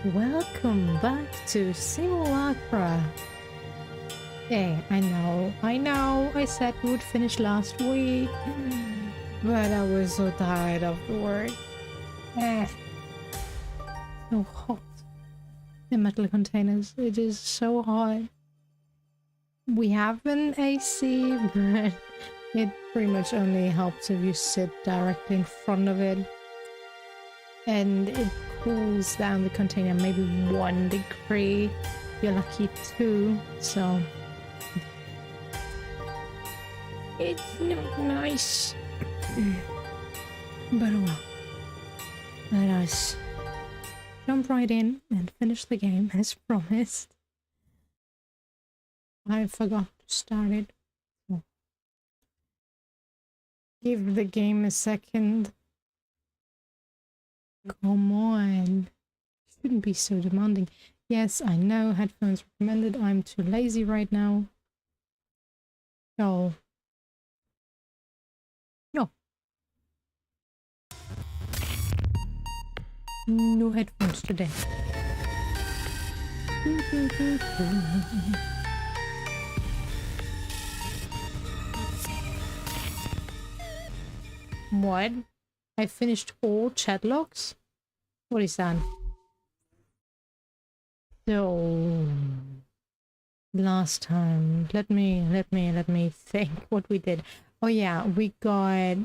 Welcome back to Simulacra. Hey, I know, I said we would finish last week, but I was so tired afterward. So hot. The metal containers, it is so hot. We have an AC, but it pretty much only helps if you sit directly in front of it. And it cools down the container maybe 1 degree. You're lucky 2, so it's not nice. But oh well. Let us jump right in and finish the game as promised. I forgot to start it. So give the game a second. Come on. Shouldn't be so demanding. Yes, I know, headphones recommended. I'm too lazy right now. So no headphones today. What? I finished all chat logs? What is that? So last time, let me think what we did. Oh yeah, we got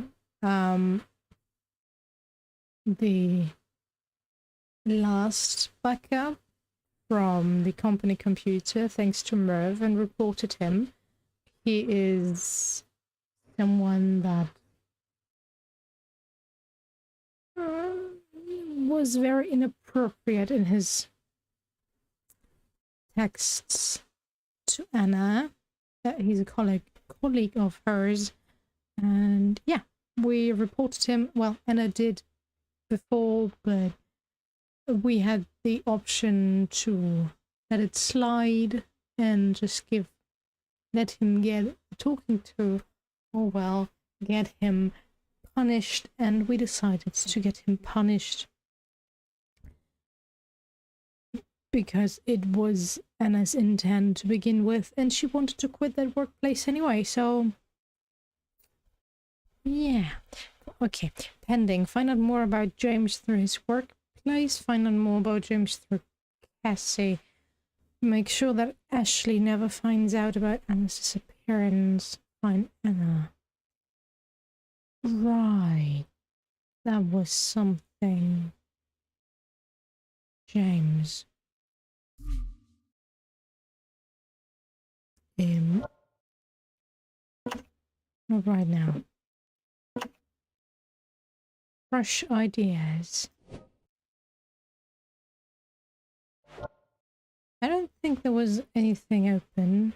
the last backup from the company computer thanks to Merv and reported him. He is someone that was very inappropriate in his texts to Anna. He's a colleague of hers, and yeah, we reported him. Well, Anna did before, but we had the option to let it slide and just let him get talking to, or well, get him punished, and we decided to get him punished because it was Anna's intent to begin with, and she wanted to quit that workplace anyway, so yeah. Okay, pending. Find out more about James through his workplace. Find out more about James through Cassie. Make sure that Ashley never finds out about Anna's disappearance. Find Anna. Right. That was something. James. Not right now. Fresh ideas. I don't think there was anything open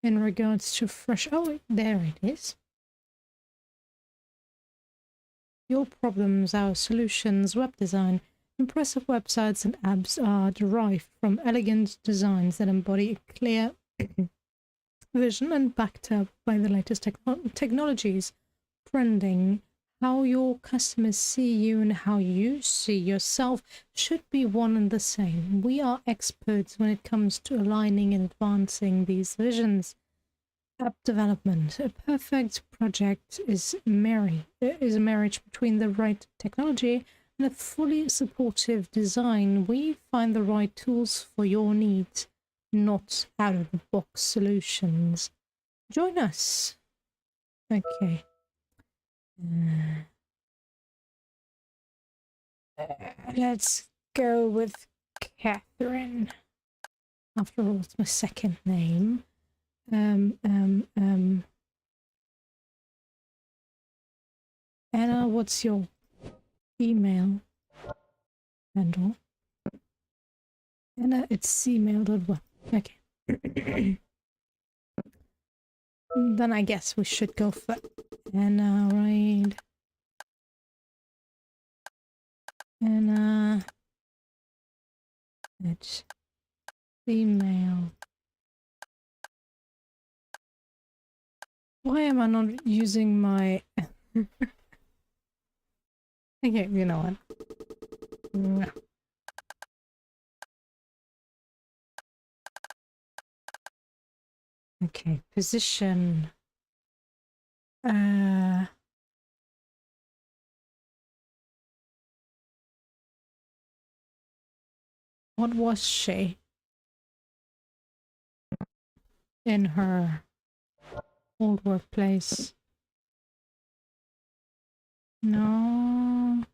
in regards to fresh. Oh, there it is. Your problems, our solutions, web design. Impressive websites and apps are derived from elegant designs that embody a clear vision and backed up by the latest technologies. Branding, how your customers see you and how you see yourself should be one and the same. We are experts when it comes to aligning and advancing these visions. App development. A perfect project is a marriage between the right technology and a fully supportive design. We find the right tools for your needs, not out-of-the-box solutions. Join us. Okay. Let's go with Catherine. After all, it's my second name. Anna, what's your email handle? Anna, it's cmail.well. Okay. Then I guess we should go for Anna, right? Anna at email. Why am I not using my... Okay, you know what? Okay, position. What was she in her old workplace? No.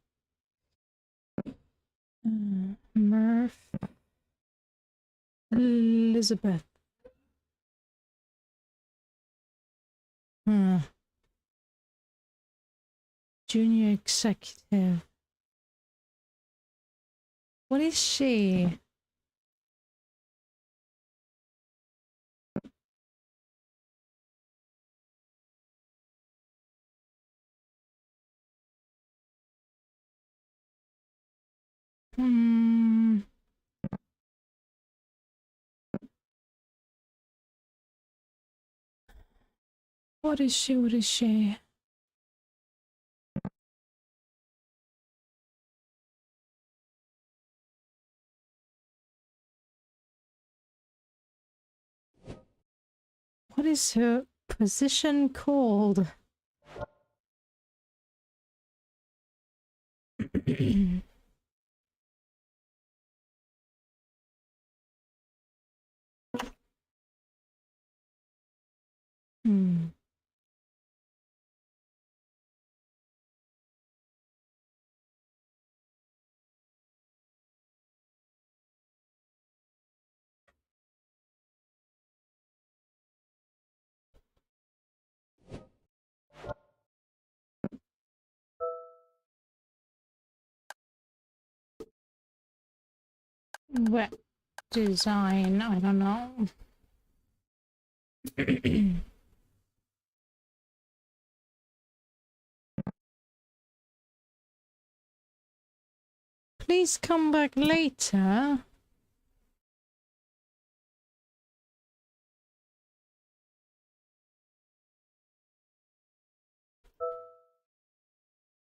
Murph. Elizabeth. Junior executive. What is she? What is she? What is she? What is her position called? Web design, I don't know. Please come back later.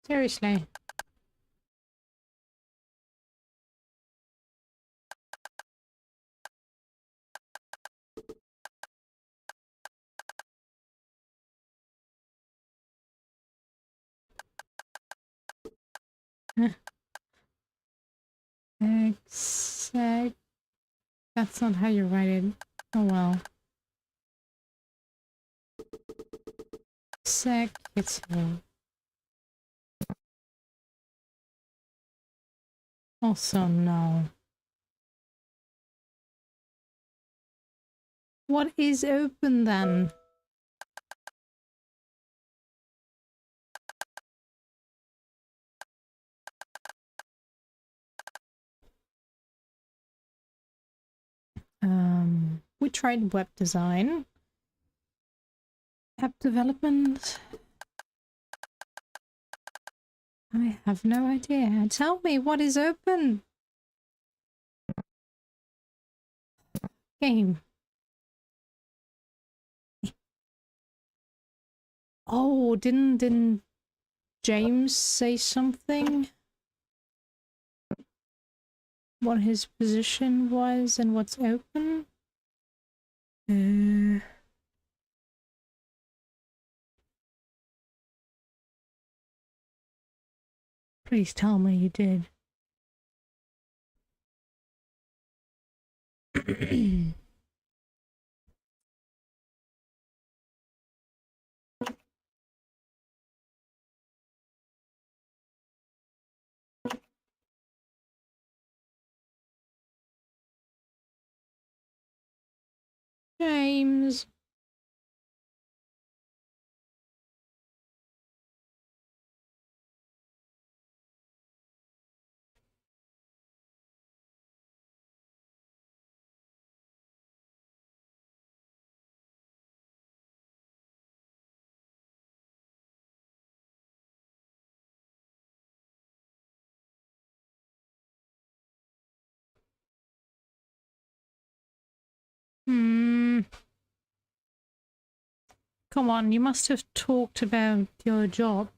Seriously. Exec. That's not how you write it. Oh well. Executive. Also no. What is open then? We tried web design. App development. I have no idea. Tell me what is open. Game. Oh, didn't James say something? What his position was and what's open? Please tell me you did. James. Come on, you must have talked about your job.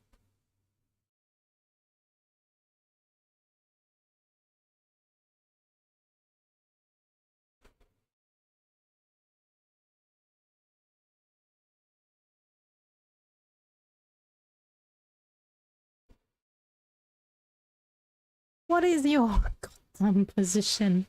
What is your goddamn position?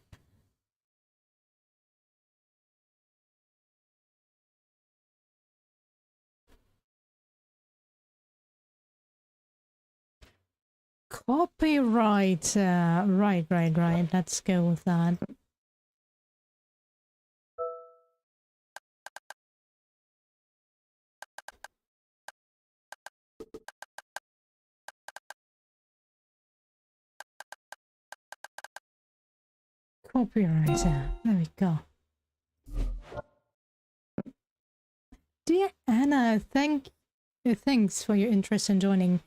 Copyright. Right. Let's go with that. Copywriter. There we go. Dear Anna, thanks for your interest in joining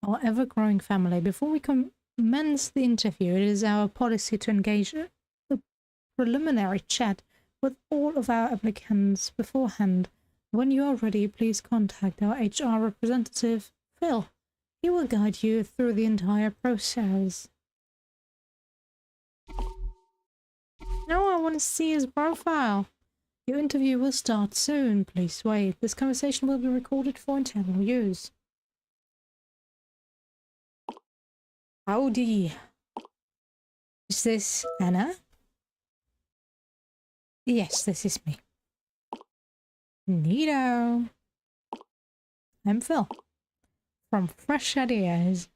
our ever-growing family. Before we commence the interview, it is our policy to engage a preliminary chat with all of our applicants beforehand. When you are ready, please contact our HR representative, Phil. He will guide you through the entire process. No, I want to see his profile. Your interview will start soon. Please wait. This conversation will be recorded for internal use. Howdy. Is this Anna? Yes, this is me. Neato. I'm Phil. From Fresh Ideas.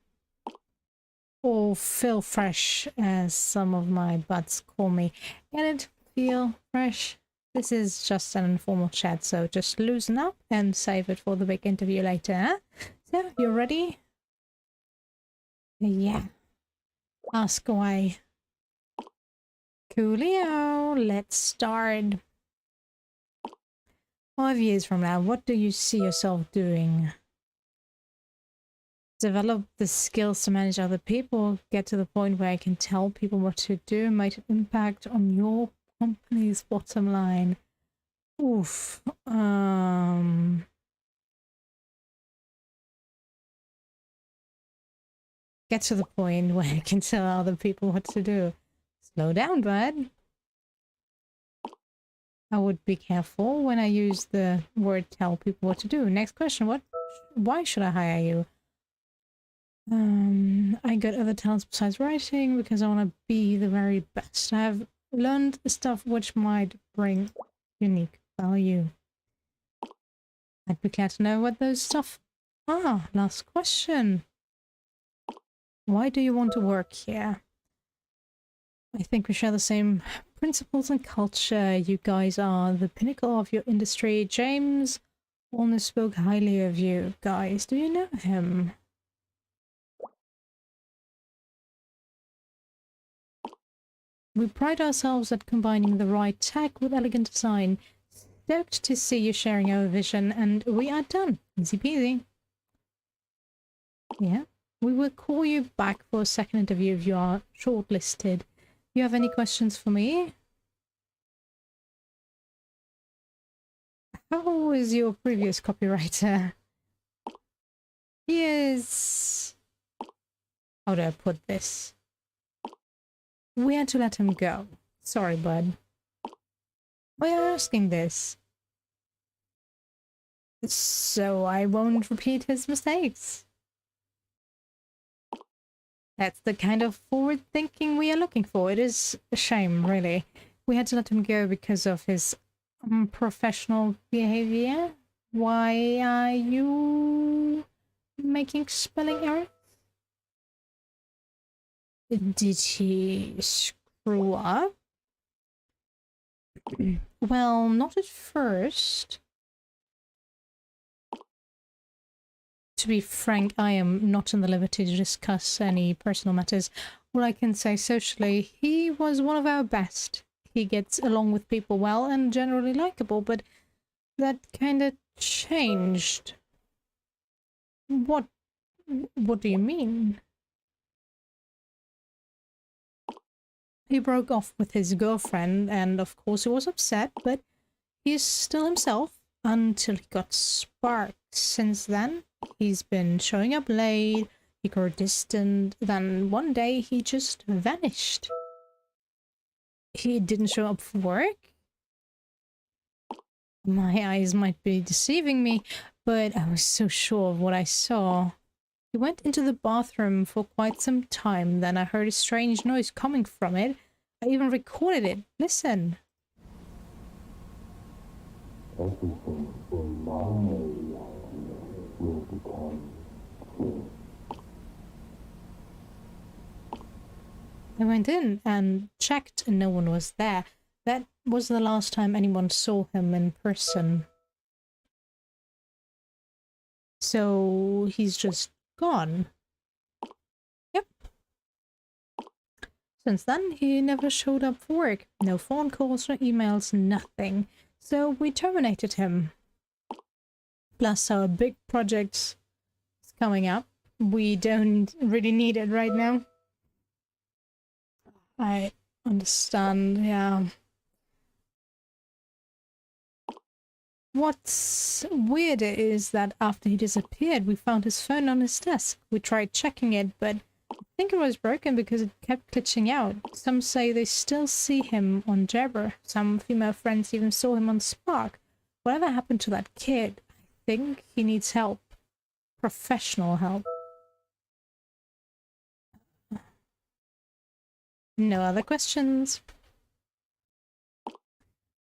Or Phil Fresh, as some of my buds call me. Get it? Feel fresh? This is just an informal chat, so just loosen up and save it for the big interview later, huh? So, you ready? Yeah. Ask away. Coolio, let's start. 5 years from now, what do you see yourself doing? Develop the skills to manage other people, get to the point where I can tell people what to do, make an impact on your company's bottom line. Oof. Get to the point where I can tell other people what to do. Slow down, bud. I would be careful when I use the word tell people what to do. Next question, why should I hire you? I got other talents besides writing because I want to be the very best. I have learned stuff which might bring unique value. I'd be glad to know what those stuff are. Last question. Why do you want to work here? I think we share the same principles and culture. You guys are the pinnacle of your industry. James Warner spoke highly of you guys. Do you know him? We pride ourselves at combining the right tech with elegant design. Stoked to see you sharing our vision, and we are done. Easy peasy. Yeah. We will call you back for a second interview if you are shortlisted. You have any questions for me? How is your previous copywriter? He is... How do I put this? We had to let him go. Sorry, bud. Why are you asking this? So I won't repeat his mistakes. That's the kind of forward thinking we are looking for. It is a shame, really. We had to let him go because of his unprofessional behavior. Why are you making spelling errors? Did he screw up? Well, not at first. To be frank, I am not in the liberty to discuss any personal matters. All I can say socially, he was one of our best. He gets along with people well and generally likable, but that kind of changed. What do you mean? He broke off with his girlfriend, and of course he was upset, but he's still himself until he got sparked. Since then, he's been showing up late, he grew distant, then one day he just vanished. He didn't show up for work? My eyes might be deceiving me, but I was so sure of what I saw. He went into the bathroom for quite some time, then I heard a strange noise coming from it. I even recorded it. Listen. Everything in my reality will become true. I went in and checked and no one was there. That was the last time anyone saw him in person. So he's just gone. Yep. Since then, he never showed up for work. No phone calls, no emails, nothing. So we terminated him. Plus our big project is coming up. We don't really need it right now. I understand, yeah. What's weird is that after he disappeared, we found his phone on his desk. We tried checking it, but I think it was broken because it kept glitching out. Some say they still see him on Jabber. Some female friends even saw him on Spark. Whatever happened to that kid? I think he needs help. Professional help. No other questions?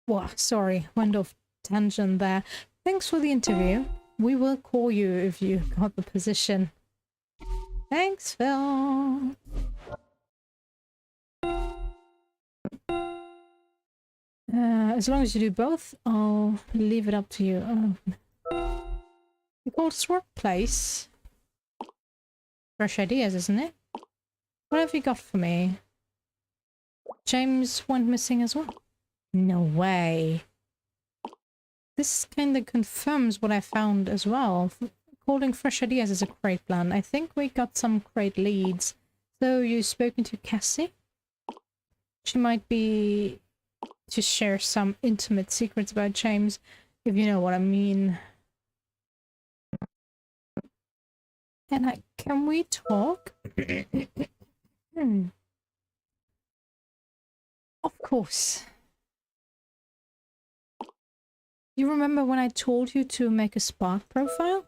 Whoa, sorry, went off tangent there. Thanks for the interview. We will call you if you got the position. Thanks, Phil. As long as you do both, I'll leave it up to you. You called workplace. Fresh ideas, isn't it? What have you got for me? James went missing as well. No way. This kind of confirms what I found as well. Calling fresh ideas is a great plan. I think we got some great leads. So you've spoken to Cassie? She might be to share some intimate secrets about James, if you know what I mean. And can we talk? Of course. You remember when I told you to make a Spark profile?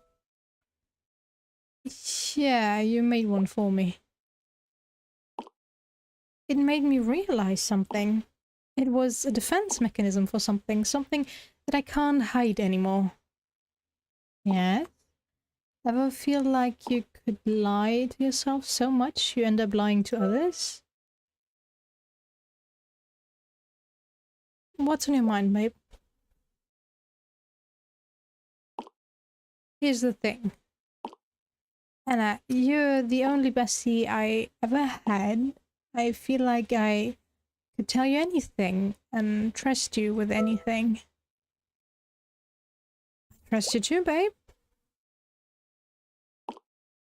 Yeah, you made one for me. It made me realize something. It was a defense mechanism for something that I can't hide anymore. Yes? Ever feel like you could lie to yourself so much you end up lying to others? What's on your mind, babe? Here's the thing. Anna, you're the only bestie I ever had. I feel like I could tell you anything and trust you with anything. Trust you too, babe.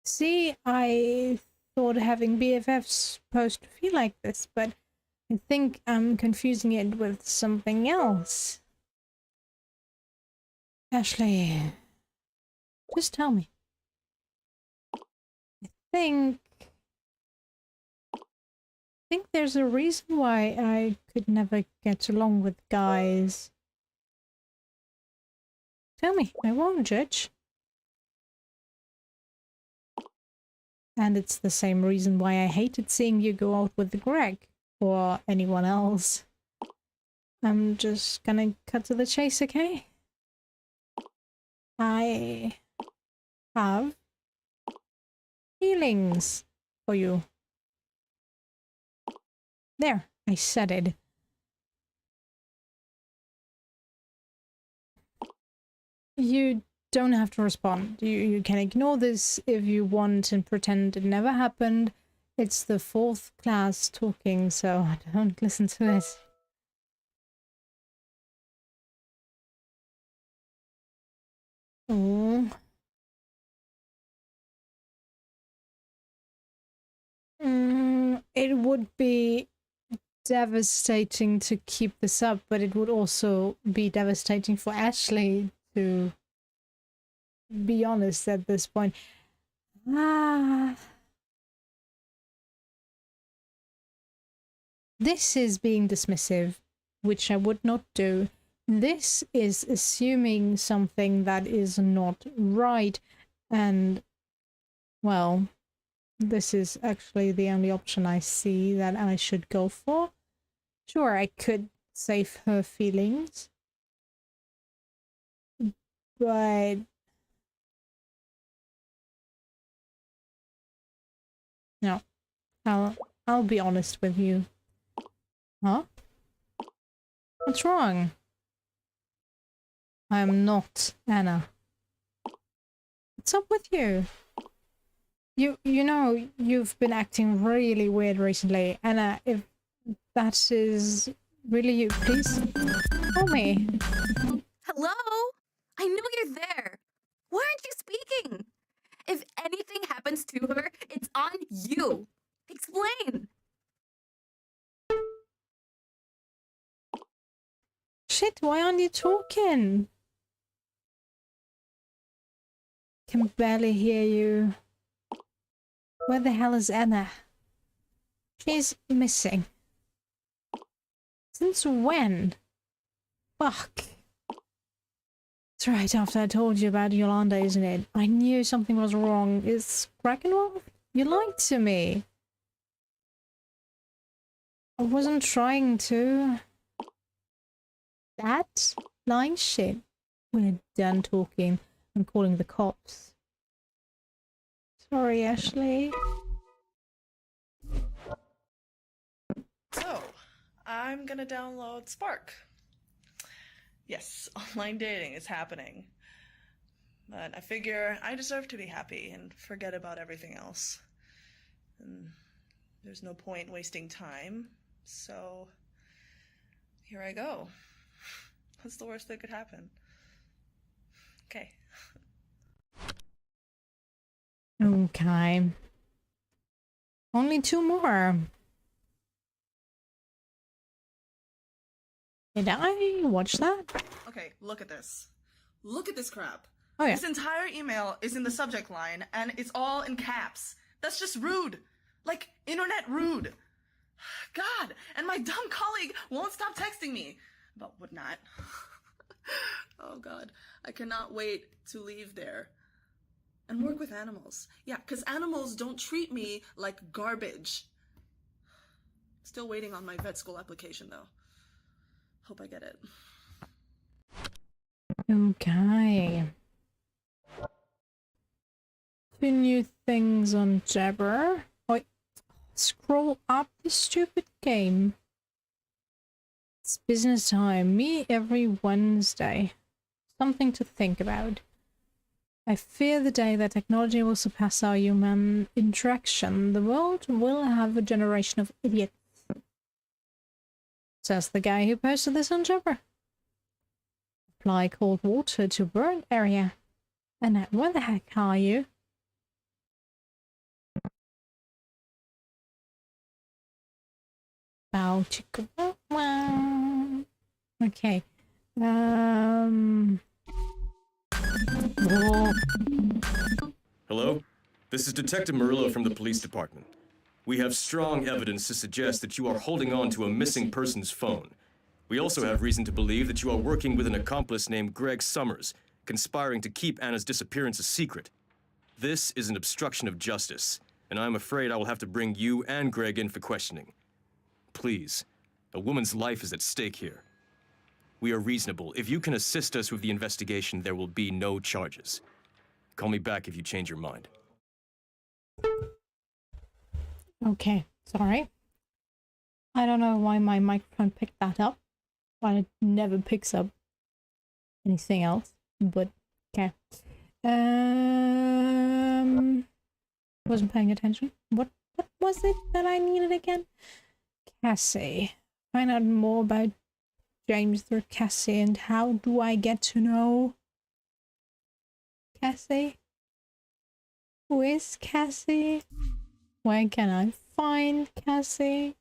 See, I thought having BFFs supposed to feel like this, but I think I'm confusing it with something else. Ashley, just tell me. I think there's a reason why I could never get along with guys. Tell me, I won't judge. And it's the same reason why I hated seeing you go out with Greg or anyone else. I'm just gonna cut to the chase, okay? I have feelings for you. There, I said it. You don't have to respond. You can ignore this if you want and pretend it never happened. It's the fourth class talking, so don't listen to it. Oh. It would be devastating to keep this up, but it would also be devastating for Ashley to be honest at this point. This is being dismissive, which I would not do. This is assuming something that is not right, and Well, this is actually the only option I see that I should go for. Sure, I could save her feelings, but no, I'll be honest with you. Huh? What's wrong? I am not Anna. What's up with you? You know, you've been acting really weird recently, Anna. If that is really you, please tell me. Hello? I know you're there. Why aren't you speaking? If anything happens to her, it's on you. Explain. Shit, why aren't you talking? Can barely hear you. Where the hell is Anna? She's missing. Since when? Fuck. It's right after I told you about Yolanda, isn't it? I knew something was wrong. Is Greg involved? You lied to me. I wasn't trying to. That lying shit. We're done talking. I'm calling the cops. Sorry, Ashley. So, I'm gonna download Spark. Yes, online dating is happening. But I figure I deserve to be happy and forget about everything else. And there's no point wasting time, so here I go. What's the worst that could happen? Okay. Okay. Only 2 more. Did I watch that? Okay, look at this. Look at this crap. Oh yeah. This entire email is in the subject line, and it's all in caps. That's just rude. Like, internet rude. God, and my dumb colleague won't stop texting me about whatnot. Oh God, I cannot wait to leave there and work with animals. Yeah, because animals don't treat me like garbage. Still waiting on my vet school application though. Hope I get it. Okay. 2 new things on Jabber. Wait, scroll up the stupid game. It's business time. Me every Wednesday. Something to think about. I fear the day that technology will surpass our human interaction. The world will have a generation of idiots. Says the guy who posted this on Jabber. Apply cold water to burnt area. And where the heck are you? Bow chicka wow wow. Okay. Whoa. Hello? This is Detective Murillo from the police department. We have strong evidence to suggest that you are holding on to a missing person's phone. We also have reason to believe that you are working with an accomplice named Greg Summers, conspiring to keep Anna's disappearance a secret. This is an obstruction of justice, and I'm afraid I will have to bring you and Greg in for questioning. Please, a woman's life is at stake here. We are reasonable. If you can assist us with the investigation, there will be no charges. Call me back if you change your mind. Okay, sorry. I don't know why my microphone picked that up. Why it never picks up anything else, but okay. Wasn't paying attention. What was it that I needed again? Cassie. Find out more about James through Cassie, and how do I get to know Cassie? Who is Cassie? Where can I find Cassie?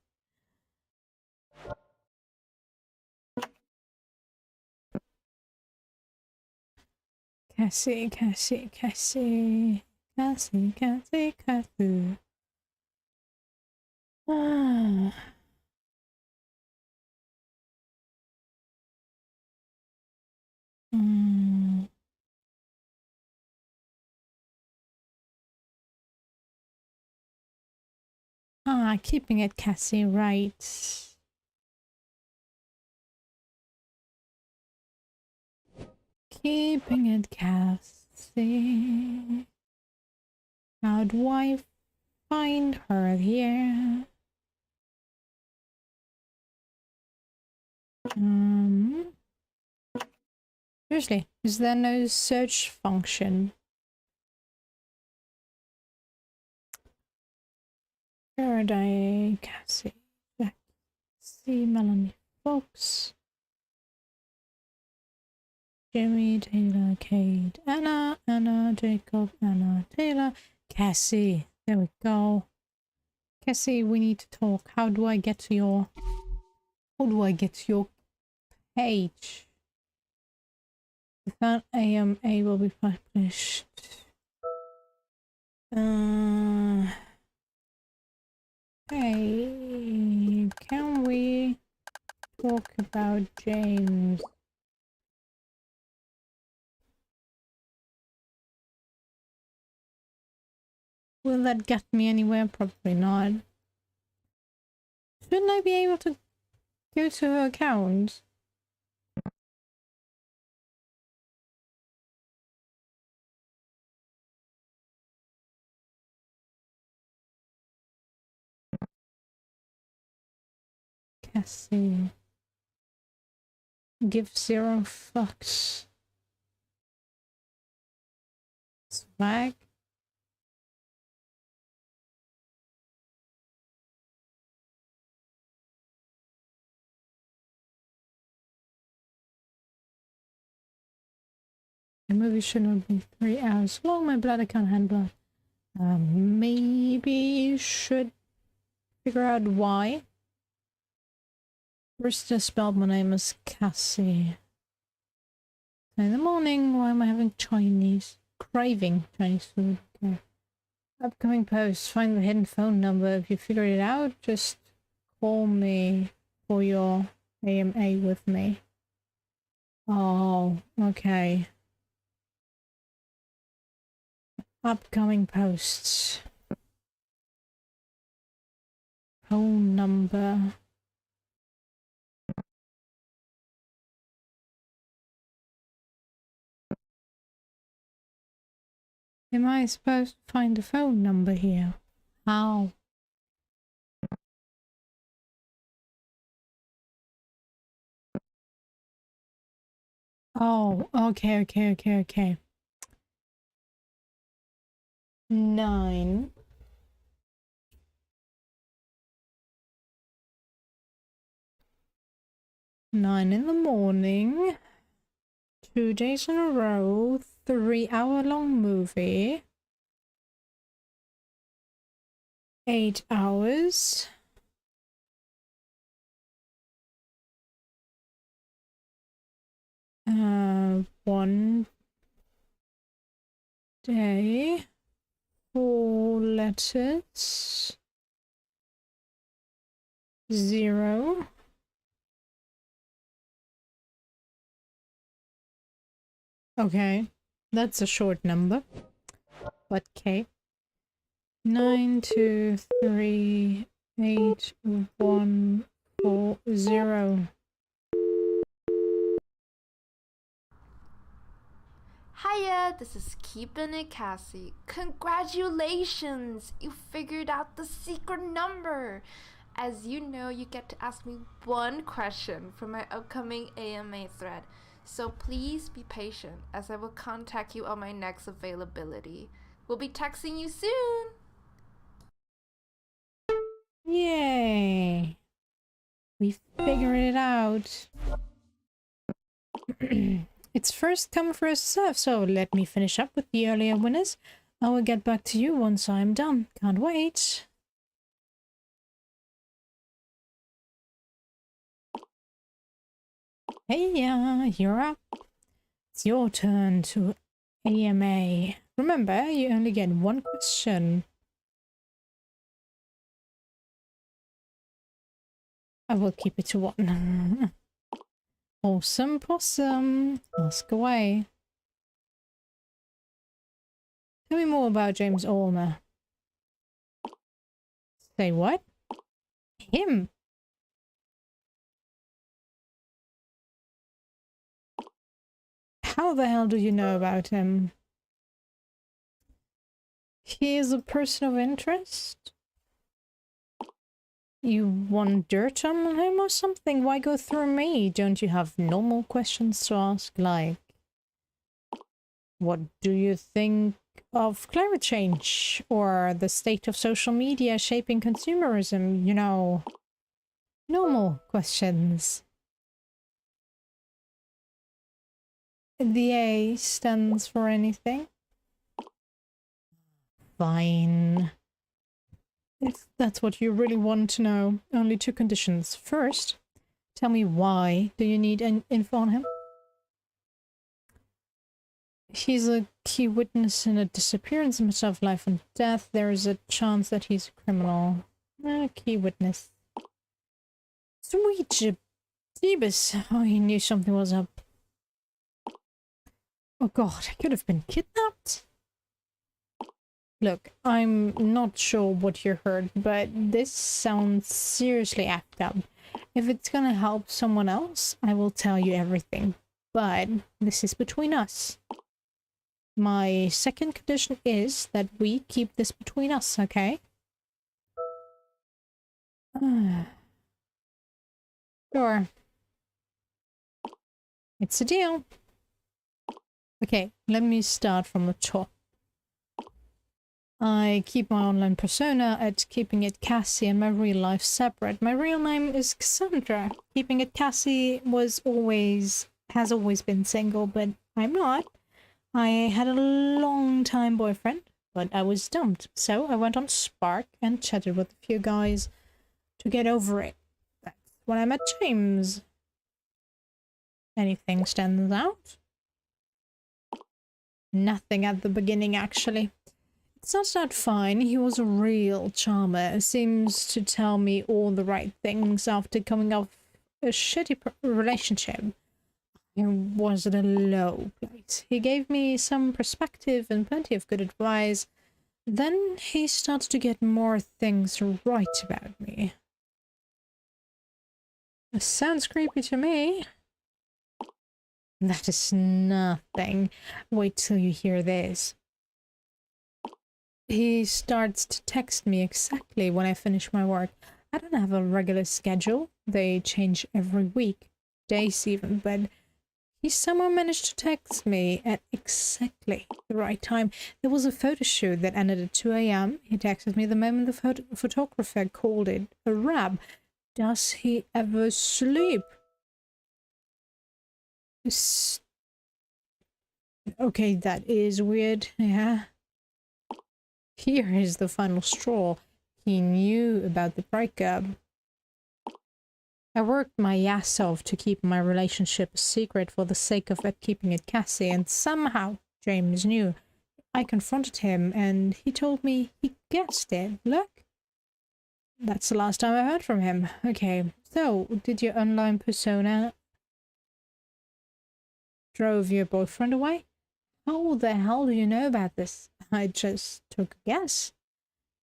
Cassie, Cassie, Cassie, Cassie, Cassie, Cassie. Ah. Ah, keeping it Cassie, right. Keeping it Cassie. How do I find her here? Seriously, is there no search function? Faraday, Cassie, Jackie, Melanie Fox, Jimmy, Taylor, Kate, Anna, Jacob, Anna, Taylor, Cassie. There we go. Cassie, we need to talk. How do I get to your page? The fan AMA will be published. Hey, can we talk about James? Will that get me anywhere? Probably not. Shouldn't I be able to go to her account? Cassie. Give 0 fucks. Swag. The movie should not be 3 hours long. My bladder can't handle it. Maybe you should figure out why. Brista spelled my name as Cassie. In the morning, why am I having Chinese? Craving Chinese food. Okay. Upcoming posts. Find the hidden phone number. If you figure it out, just call me for your AMA with me. Oh, okay. Upcoming posts. Phone number. Am I supposed to find a phone number here? How? Oh, okay. 9 9 in the morning. 2 days in a row. 3-hour-long movie. 8 hours. One day. 4 letters. 0. Okay, that's a short number, but okay. 9 2 3 8 1 4 0. Hiya, this is Keeping It Cassie. Congratulations! You figured out the secret number! As you know, you get to ask me one question for my upcoming AMA thread. So please be patient as I will contact you on my next availability. We'll be texting you soon! Yay! We figured it out. It's first come, first serve, so let me finish up with the earlier winners. I will get back to you once I'm done. Can't wait. Hey, you're up. It's your turn to AMA. Remember, you only get one question. I will keep it to 1. Awesome possum. Ask away. Tell me more about James Allmer. Say what? Him? How the hell do you know about him? He is a person of interest? You want dirt on him or something? Why go through me? Don't you have normal questions to ask? Like, what do you think of climate change? Or the state of social media shaping consumerism? You know, normal questions. The A stands for anything? Fine. If that's what you really want to know, only two conditions. First, tell me why do you need an info on him? He's a key witness in a disappearance, a matter of life and death. There is a chance that he's a criminal. A key witness. Sweet Jeebus. Oh, he knew something was up. Oh god, I could have been kidnapped. Look, I'm not sure what you heard, but this sounds seriously effed up. If it's gonna help someone else, I will tell you everything. But this is between us. My second condition is that we keep this between us, okay? Sure. It's a deal. Okay, let me start from the top. I keep my online persona at Keeping It Cassie and my real life separate. My real name is Cassandra. Keeping It Cassie has always been single, but I'm not. I had a long time boyfriend, but I was dumped. So I went on Spark and chatted with a few guys to get over it. That's when I met James. Anything stands out? Nothing at the beginning, actually. It started out fine. He was a real charmer. Seems to tell me all the right things after coming off a shitty relationship. I was at a low place. He gave me some perspective and plenty of good advice. Then he started to get more things right about me. It sounds creepy to me. That is nothing. Wait till you hear this. He starts to text me exactly when I finish my work. I don't have a regular schedule. They change every week, days even, but he somehow managed to text me at exactly the right time. There was a photo shoot that ended at 2 a.m. He texted me the moment the photographer called it a wrap. Does he ever sleep? Okay, that is weird, yeah. Here is the final straw. He knew about the breakup. I worked my ass off to keep my relationship a secret for the sake of keeping it Cassie, and somehow James knew. I confronted him and he told me he guessed it. Look. That's the last time I heard from him. Okay, so did your online persona drove your boyfriend away? How the hell do you know about this? I just took a guess.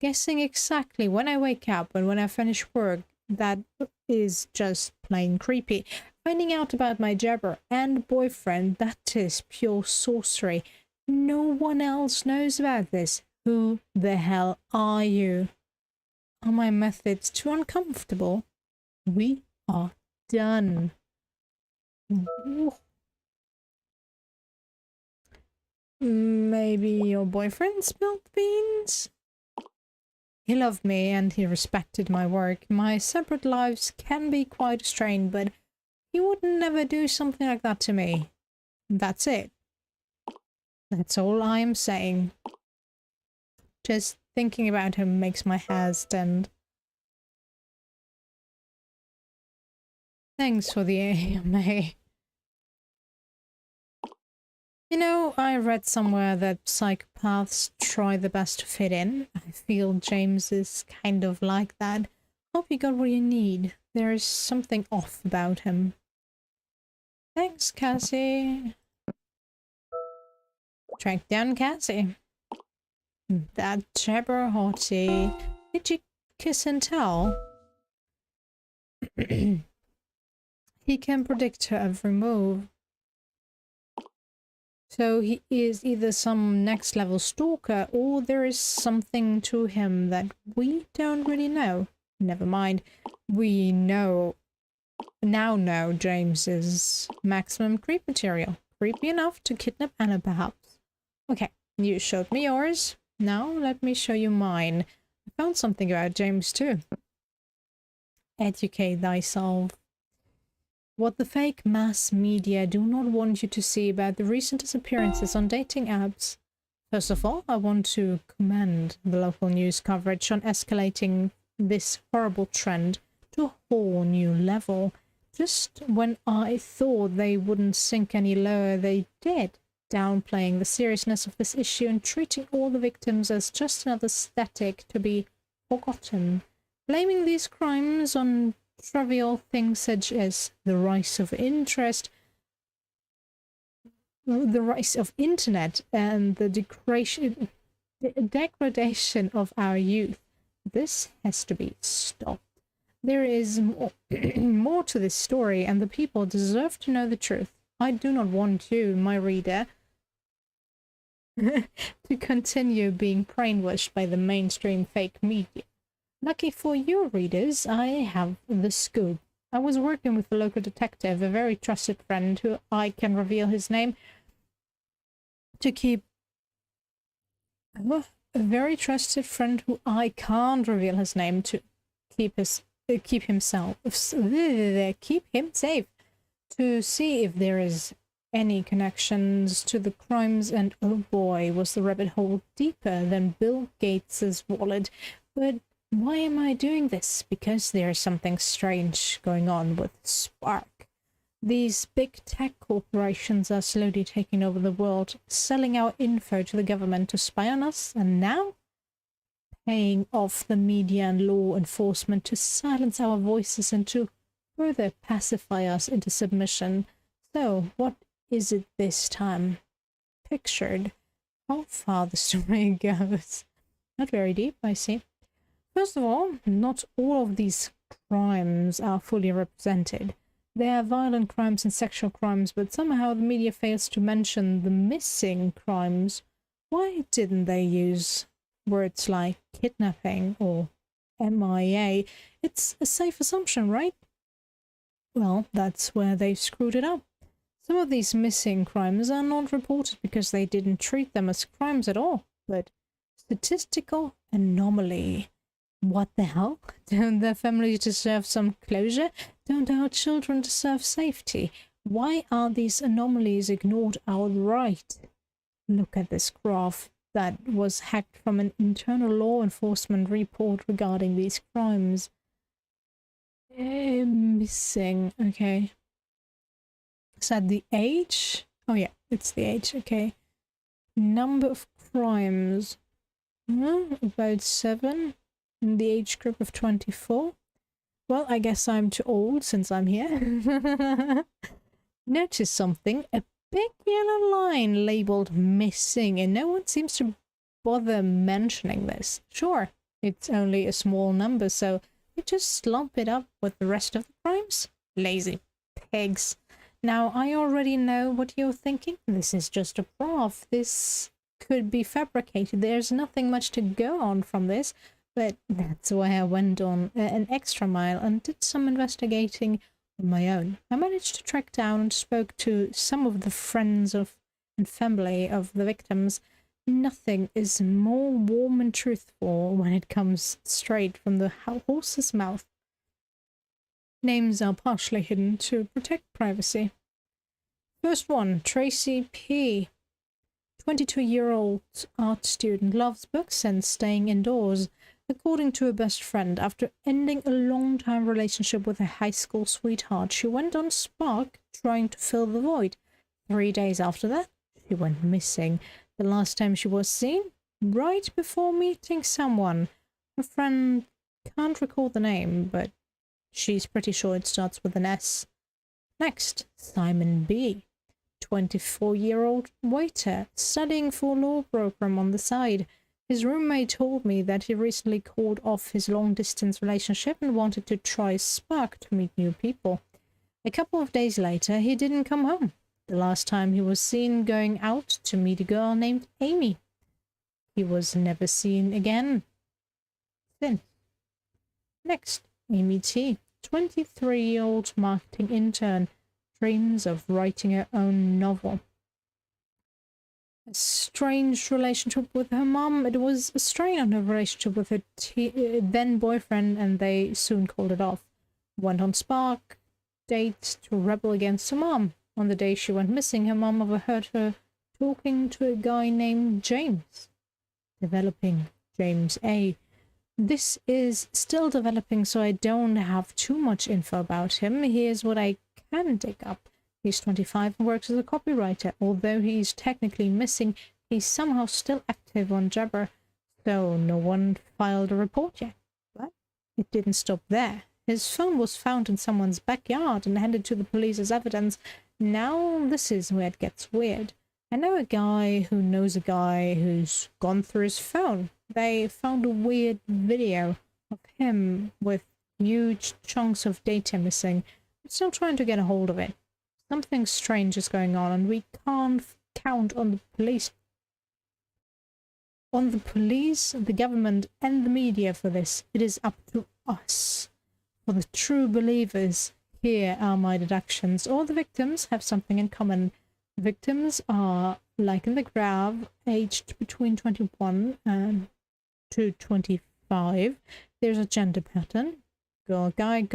Guessing exactly when I wake up and when I finish work, that is just plain creepy. Finding out about my jabber and boyfriend, that is pure sorcery. No one else knows about this. Who the hell are you? Are my methods too uncomfortable? We are done. Maybe your boyfriend spilled beans? He loved me and he respected my work. My separate lives can be quite a strain, but he would never do something like that to me. That's it. That's all I am saying. Just thinking about him makes my hair stand. Thanks for the AMA. You know, I read somewhere that psychopaths try the best to fit in. I feel James is kind of like that. Hope you got what you need. There is something off about him. Thanks, Cassie. Track down Cassie. That jabber hottie. Did you kiss and tell, he can predict her every move. So he is either some next level stalker, or there is something to him that we don't really know. Never mind. We now know James is maximum creep material. Creepy enough to kidnap Anna, perhaps. Okay, you showed me yours. Now let me show you mine. I found something about James too. Educate thyself. What the fake mass media do not want you to see about the recent disappearances on dating apps. First of all, I want to commend the local news coverage on escalating this horrible trend to a whole new level. Just when I thought they wouldn't sink any lower, they did, downplaying the seriousness of this issue and treating all the victims as just another static to be forgotten. Blaming these crimes on trivial things such as the rise of internet and the degradation of our youth. This has to be stopped. There is more to this story, and the people deserve to know the truth. I do not want you, my reader, to continue being brainwashed by the mainstream fake media. Lucky for your readers, I have the scoop. I was working with a local detective, a very trusted friend who I can reveal his name to keep... A very trusted friend who I can't reveal his name to keep him safe, to see if there is any connections to the crimes, and oh boy, was the rabbit hole deeper than Bill Gates's wallet. But why am I doing this? Because there's something strange going on with Spark. These big tech corporations are slowly taking over the world, selling our info to the government to spy on us, and now paying off the media and law enforcement to silence our voices and to further pacify us into submission. So, what is it this time? Pictured. How far the story goes. Not very deep, I see. First of all, not all of these crimes are fully represented. There are violent crimes and sexual crimes, but somehow the media fails to mention the missing crimes. Why didn't they use words like kidnapping or MIA? It's a safe assumption, right? Well, that's where they've screwed it up. Some of these missing crimes are not reported because they didn't treat them as crimes at all, but statistical anomaly. What the hell? Don't their families deserve some closure? Don't our children deserve safety? Why are these anomalies ignored outright? Look at this graph that was hacked from an internal law enforcement report regarding these crimes. Missing, okay. Is that the age? Oh yeah, it's the age, okay. Number of crimes. About 7. In the age group of 24. Well, I guess I'm too old since I'm here. Notice something. A big yellow line labeled missing, and no one seems to bother mentioning this. Sure, it's only a small number, so we just lump it up with the rest of the crimes. Lazy pigs. Now, I already know what you're thinking. This is just a graph. This could be fabricated. There's nothing much to go on from this. But that's why I went on an extra mile and did some investigating on my own. I managed to track down and spoke to some of the friends of and family of the victims. Nothing is more warm and truthful when it comes straight from the horse's mouth. Names are partially hidden to protect privacy. First one, Tracy P. 22-year-old art student, loves books and staying indoors. According to her best friend, after ending a long-time relationship with a high school sweetheart, she went on Spark trying to fill the void. 3 days after that, she went missing. The last time she was seen, right before meeting someone. Her friend can't recall the name, but she's pretty sure it starts with an S. Next, Simon B. 24-year-old waiter, studying for law program on the side. His roommate told me that he recently called off his long-distance relationship and wanted to try Spark to meet new people. A couple of days later, he didn't come home. The last time he was seen going out to meet a girl named Amy. He was never seen again since. Next, Amy T, 23-year-old marketing intern, dreams of writing her own novel. A strange relationship with her mom. It was a strain on her relationship with her then boyfriend, and they soon called it off. Went on Spark date to rebel against her mom. On the day she went missing, her mom overheard her talking to a guy named James. Developing James A. This is still developing, so I don't have too much info about him. Here's what I can dig up. He's 25 and works as a copywriter. Although he's technically missing, he's somehow still active on Jabber, so no one filed a report yet. But it didn't stop there. His phone was found in someone's backyard and handed to the police as evidence. Now this is where it gets weird. I know a guy who knows a guy who's gone through his phone. They found a weird video of him with huge chunks of data missing. I'm still trying to get a hold of it. Something strange is going on, and we can't count on the police. On the police, the government, and the media for this. It is up to us. For the true believers, here are my deductions. All the victims have something in common. Victims are, like in the graph, aged between 21 and to 25. There's a gender pattern. Girl, guy,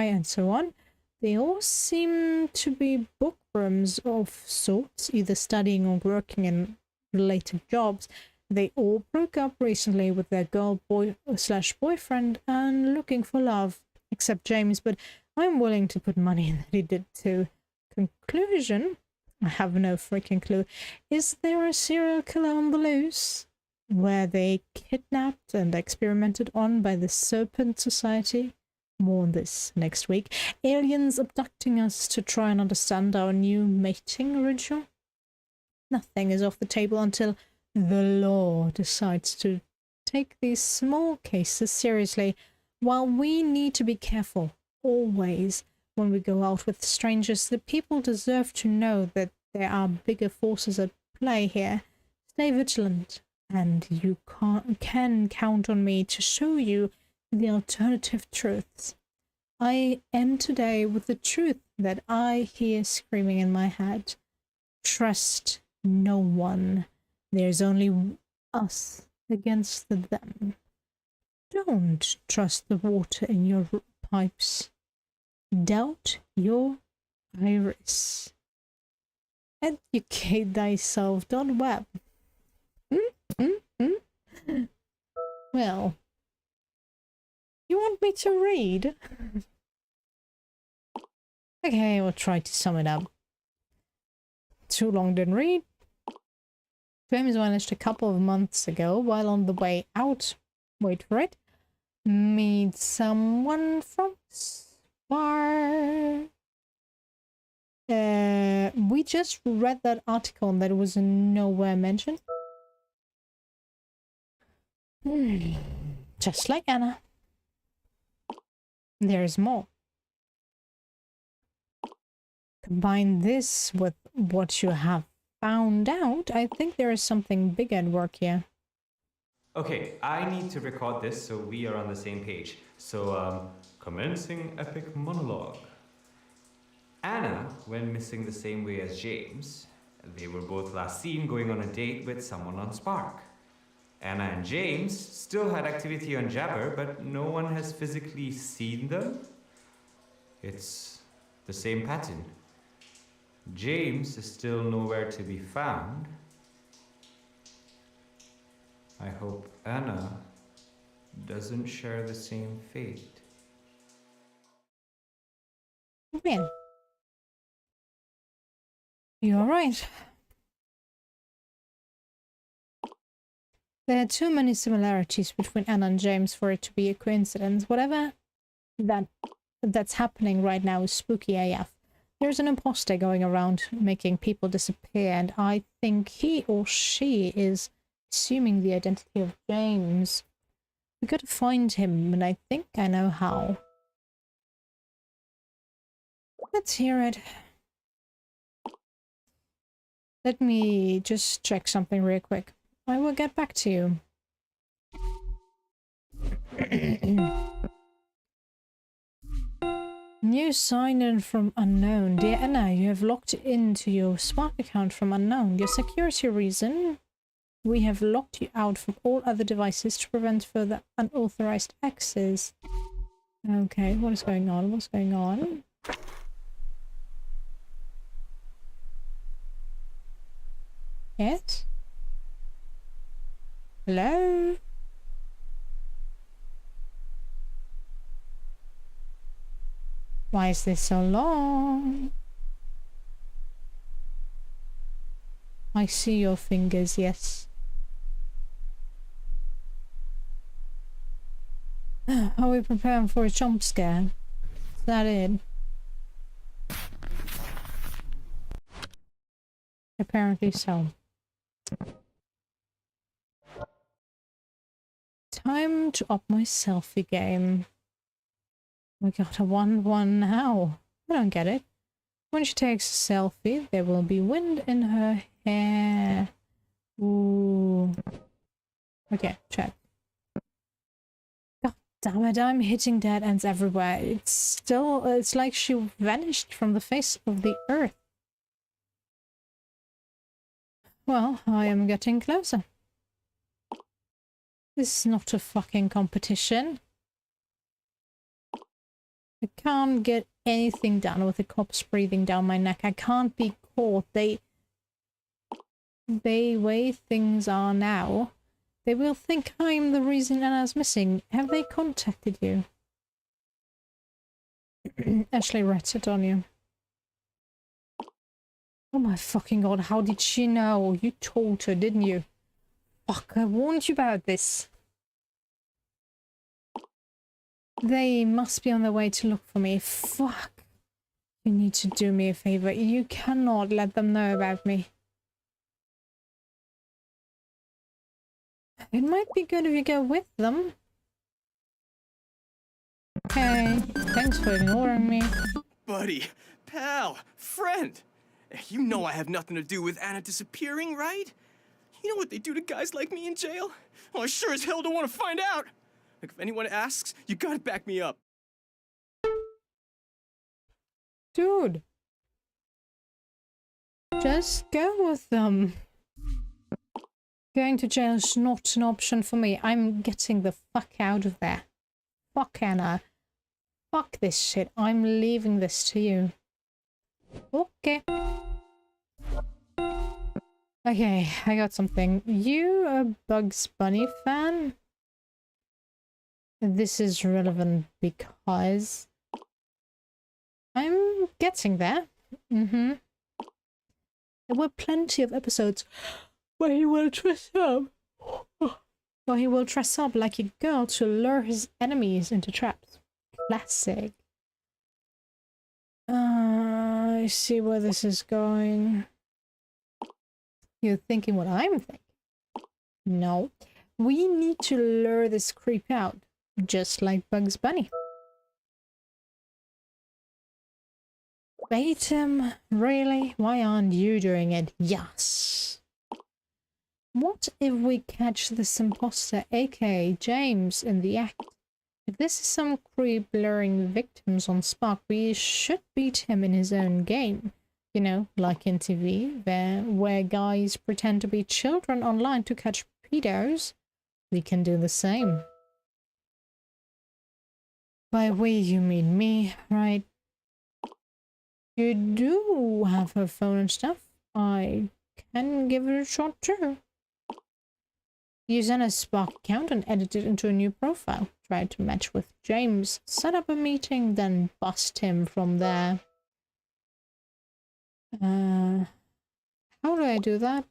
and so on. They all seem to be bookworms of sorts, either studying or working in related jobs. They all broke up recently with their girl/boyfriend and looking for love, except James, but I'm willing to put money in that he did too. Conclusion? I have no freaking clue. Is there a serial killer on the loose? Were they kidnapped and experimented on by the Serpent Society? More on this next week. Aliens abducting us to try and understand our new mating ritual? Nothing is off the table until the law decides to take these small cases seriously. While we need to be careful, always, when we go out with strangers, the people deserve to know that there are bigger forces at play here. Stay vigilant, and you can count on me to show you the alternative truths. I end today with the truth that I hear screaming in my head. Trust no one. There's only us against them. Don't trust the water in your pipes. Doubt your iris. Educate thyself, .web. Well, you want me to read? Okay, we'll try to sum it up. Too long didn't read. James vanished a couple of months ago while on the way out. Wait for it. Meet someone from Spar. We just read that article and that was nowhere mentioned. Just like Anna. There's more. Combine this with what you have found out, I think there is something big at work here. Okay, I need to record this so we are on the same page. So, commencing epic monologue. Anna went missing the same way as James. They were both last seen going on a date with someone on Spark. Anna and James still had activity on Jabber, but no one has physically seen them. It's the same pattern. James is still nowhere to be found. I hope Anna doesn't share the same fate. Man. You alright? There are too many similarities between Anna and James for it to be a coincidence. Whatever that's happening right now is spooky AF. There's an imposter going around making people disappear, and I think he or she is assuming the identity of James. We gotta find him, and I think I know how. Let's hear it. Let me just check something real quick. I will get back to you. New sign-in from unknown. Dear Anna, you have logged into your Spark account from unknown. Your security reason, we have locked you out from all other devices to prevent further unauthorized access. Okay, what is going on? What's going on? Yes? Hello? Why is this so long? I see your fingers, yes. Are we preparing for a jump scare? Is that it? Apparently so. Time to up my selfie game. We got a 1-1 now. I don't get it. When she takes a selfie, there will be wind in her hair. Ooh. Okay, check. God damn it, I'm hitting dead ends everywhere. It's like she vanished from the face of the earth. Well, I am getting closer. This is not a fucking competition. I can't get anything done with the cops breathing down my neck. I can't be caught. The way things are now, they will think I'm the reason Anna's missing. Have they contacted you? Ashley rats it on you. Oh my fucking god, how did she know? You told her, didn't you? Fuck, I warned you about this. They must be on their way to look for me. Fuck. You need to do me a favor. You cannot let them know about me. It might be good if you go with them. Okay, thanks for ignoring me. Buddy, pal, friend. You know I have nothing to do with Anna disappearing, right? You know what they do to guys like me in jail? Oh, I sure as hell don't want to find out. Like, if anyone asks, you gotta back me up. Dude. Just go with them. Going to jail is not an option for me. I'm getting the fuck out of there. Fuck Anna. Fuck this shit. I'm leaving this to you. Okay. Okay, I got something. You a Bugs Bunny fan? This is relevant because I'm getting there. There were plenty of episodes where he will dress up. Where he will dress up like a girl to lure his enemies into traps. Classic. I see where this is going. You're thinking what I'm thinking. No. We need to lure this creep out. Just like Bugs Bunny. Bait him? Really? Why aren't you doing it? Yes. What if we catch this imposter, aka James, in the act? If this is some creep luring victims on Spark, we should beat him in his own game. You know, like in TV, where guys pretend to be children online to catch pedos. We can do the same. By we, you mean me, right? You do have her phone and stuff. I can give it a shot too. Use Anna's Spark account and edit it into a new profile. Try to match with James. Set up a meeting, then bust him from there. How do I do that?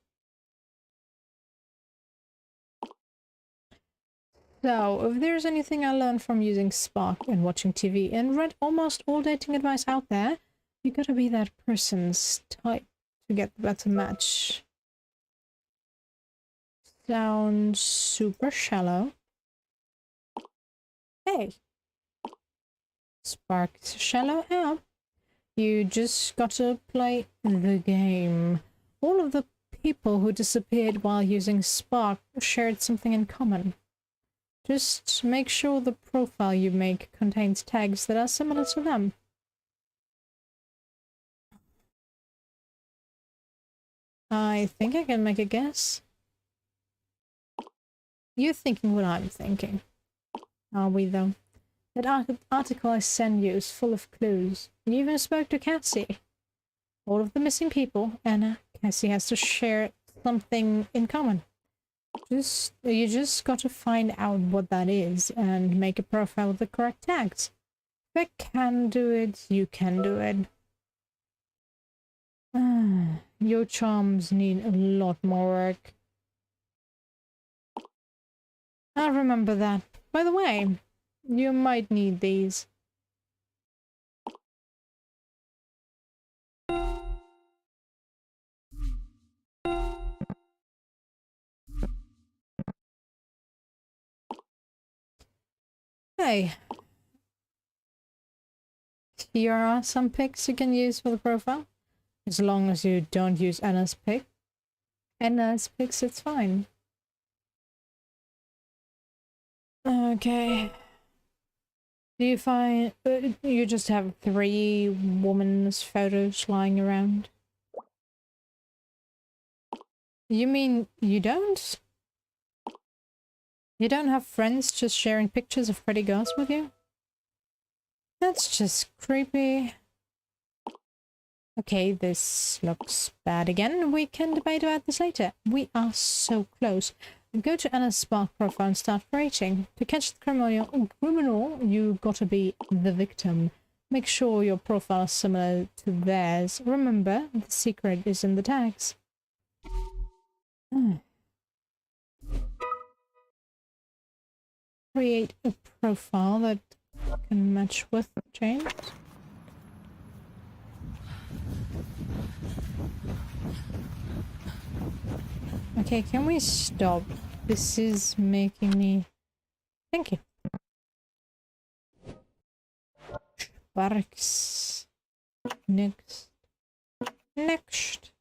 So, if there's anything I learned from using Spark and watching TV and read almost all dating advice out there, you gotta be that person's type to get the better match. sounds super shallow. Hey, Spark's shallow app. You just gotta play the game. All of the people who disappeared while using Spark shared something in common. Just make sure the profile you make contains tags that are similar to them. I think I can make a guess. You're thinking what I'm thinking. Are we, though? That article I sent you is full of clues. You even spoke to Cassie. All of the missing people, Anna, Cassie has to share something in common. You just got to find out what that is and make a profile with the correct tags. If I can do it, you can do it. Your charms need a lot more work. I'll remember that. By the way, you might need these. Hey. Here are some pics you can use for the profile. As long as you don't use Anna's pic. Anna's pics, it's fine. Okay. Do you find you just have 3 women's photos lying around? You mean you don't? You don't have friends just sharing pictures of pretty girls with you? That's just creepy. Okay, this looks bad again. We can debate about this later. We are so close. Go to Anna's Spark profile and start rating. To catch the criminal, you gotta be the victim. Make sure your profile is similar to theirs. Remember, the secret is in the tags. Create a profile that can match with James. Okay, can we stop? This is making me... Thank you. Sparks. Next. Next.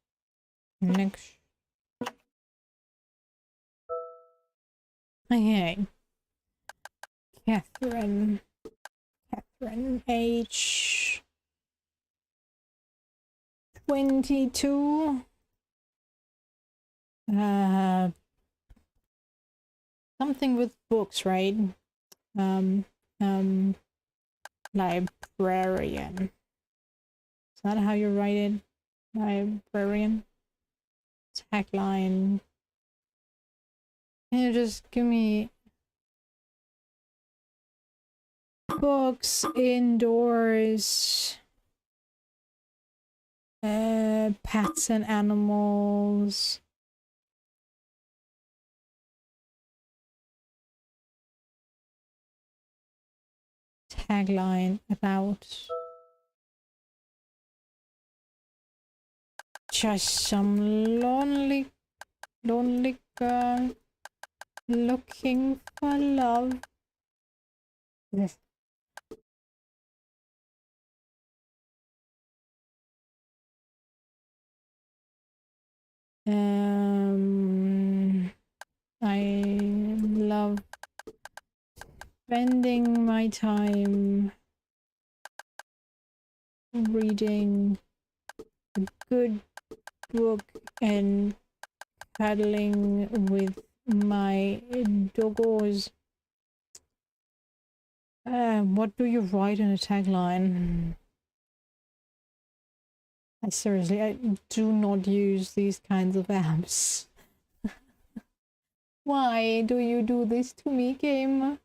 Next. Okay. Catherine. Catherine, age 22. Something with books, right? Librarian. Is that how you write it? Librarian. Tagline. Can you just give me books indoors? Pets and animals. Tagline about just some lonely girl looking for love. Yes. I love spending my time reading a good book and cuddling with my doggos. What do you write in a tagline? I do not use these kinds of apps. Why do you do this to me, game?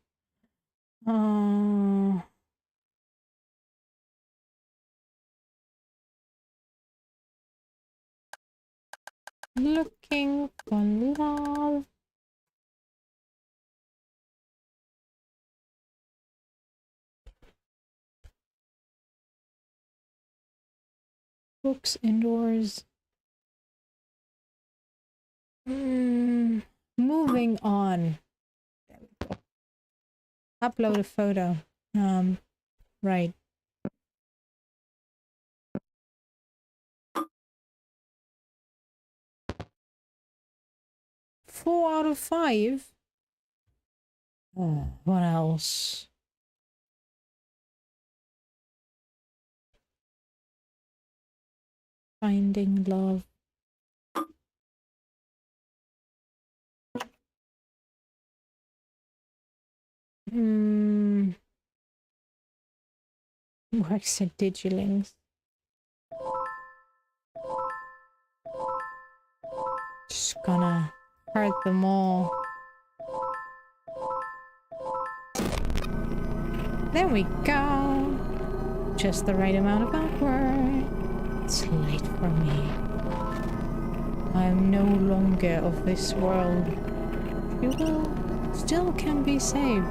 Looking for love. Books indoors. Moving on. There we go. Upload a photo. Right. Four out of 5. What else? Finding love. Works at Digilings. Just gonna hurt them all. There we go. Just the right amount of awkward. It's late for me. I am no longer of this world. You will still can be saved.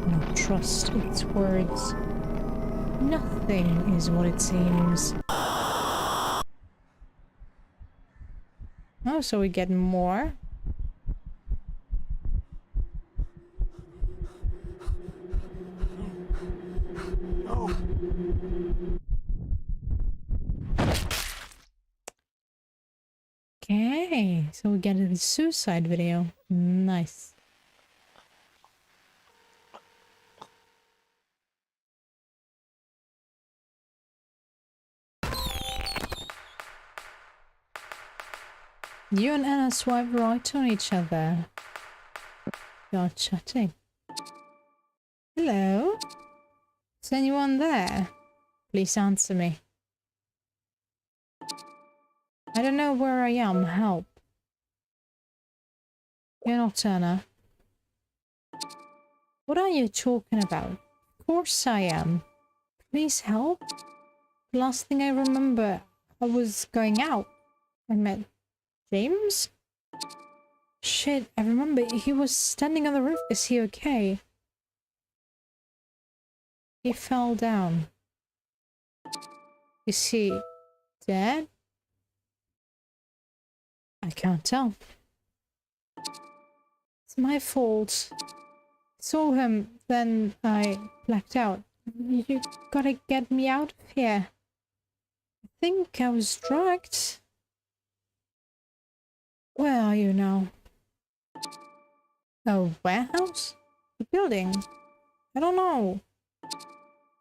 Not trust its words. Nothing is what it seems. Oh, so we get more. Okay, so we get a suicide video. Nice. You and Anna swipe right on each other. You're chatting. Hello? Is anyone there? Please answer me. I don't know where I am. Help. You're not Anna. What are you talking about? Of course I am. Please help. The last thing I remember, I was going out. I met James? Shit, I remember he was standing on the roof. Is he okay? He fell down. Is he dead? I can't tell. It's my fault. Saw him, then I blacked out. You gotta get me out of here. I think I was drugged. Where are you now? A warehouse? A building? I don't know.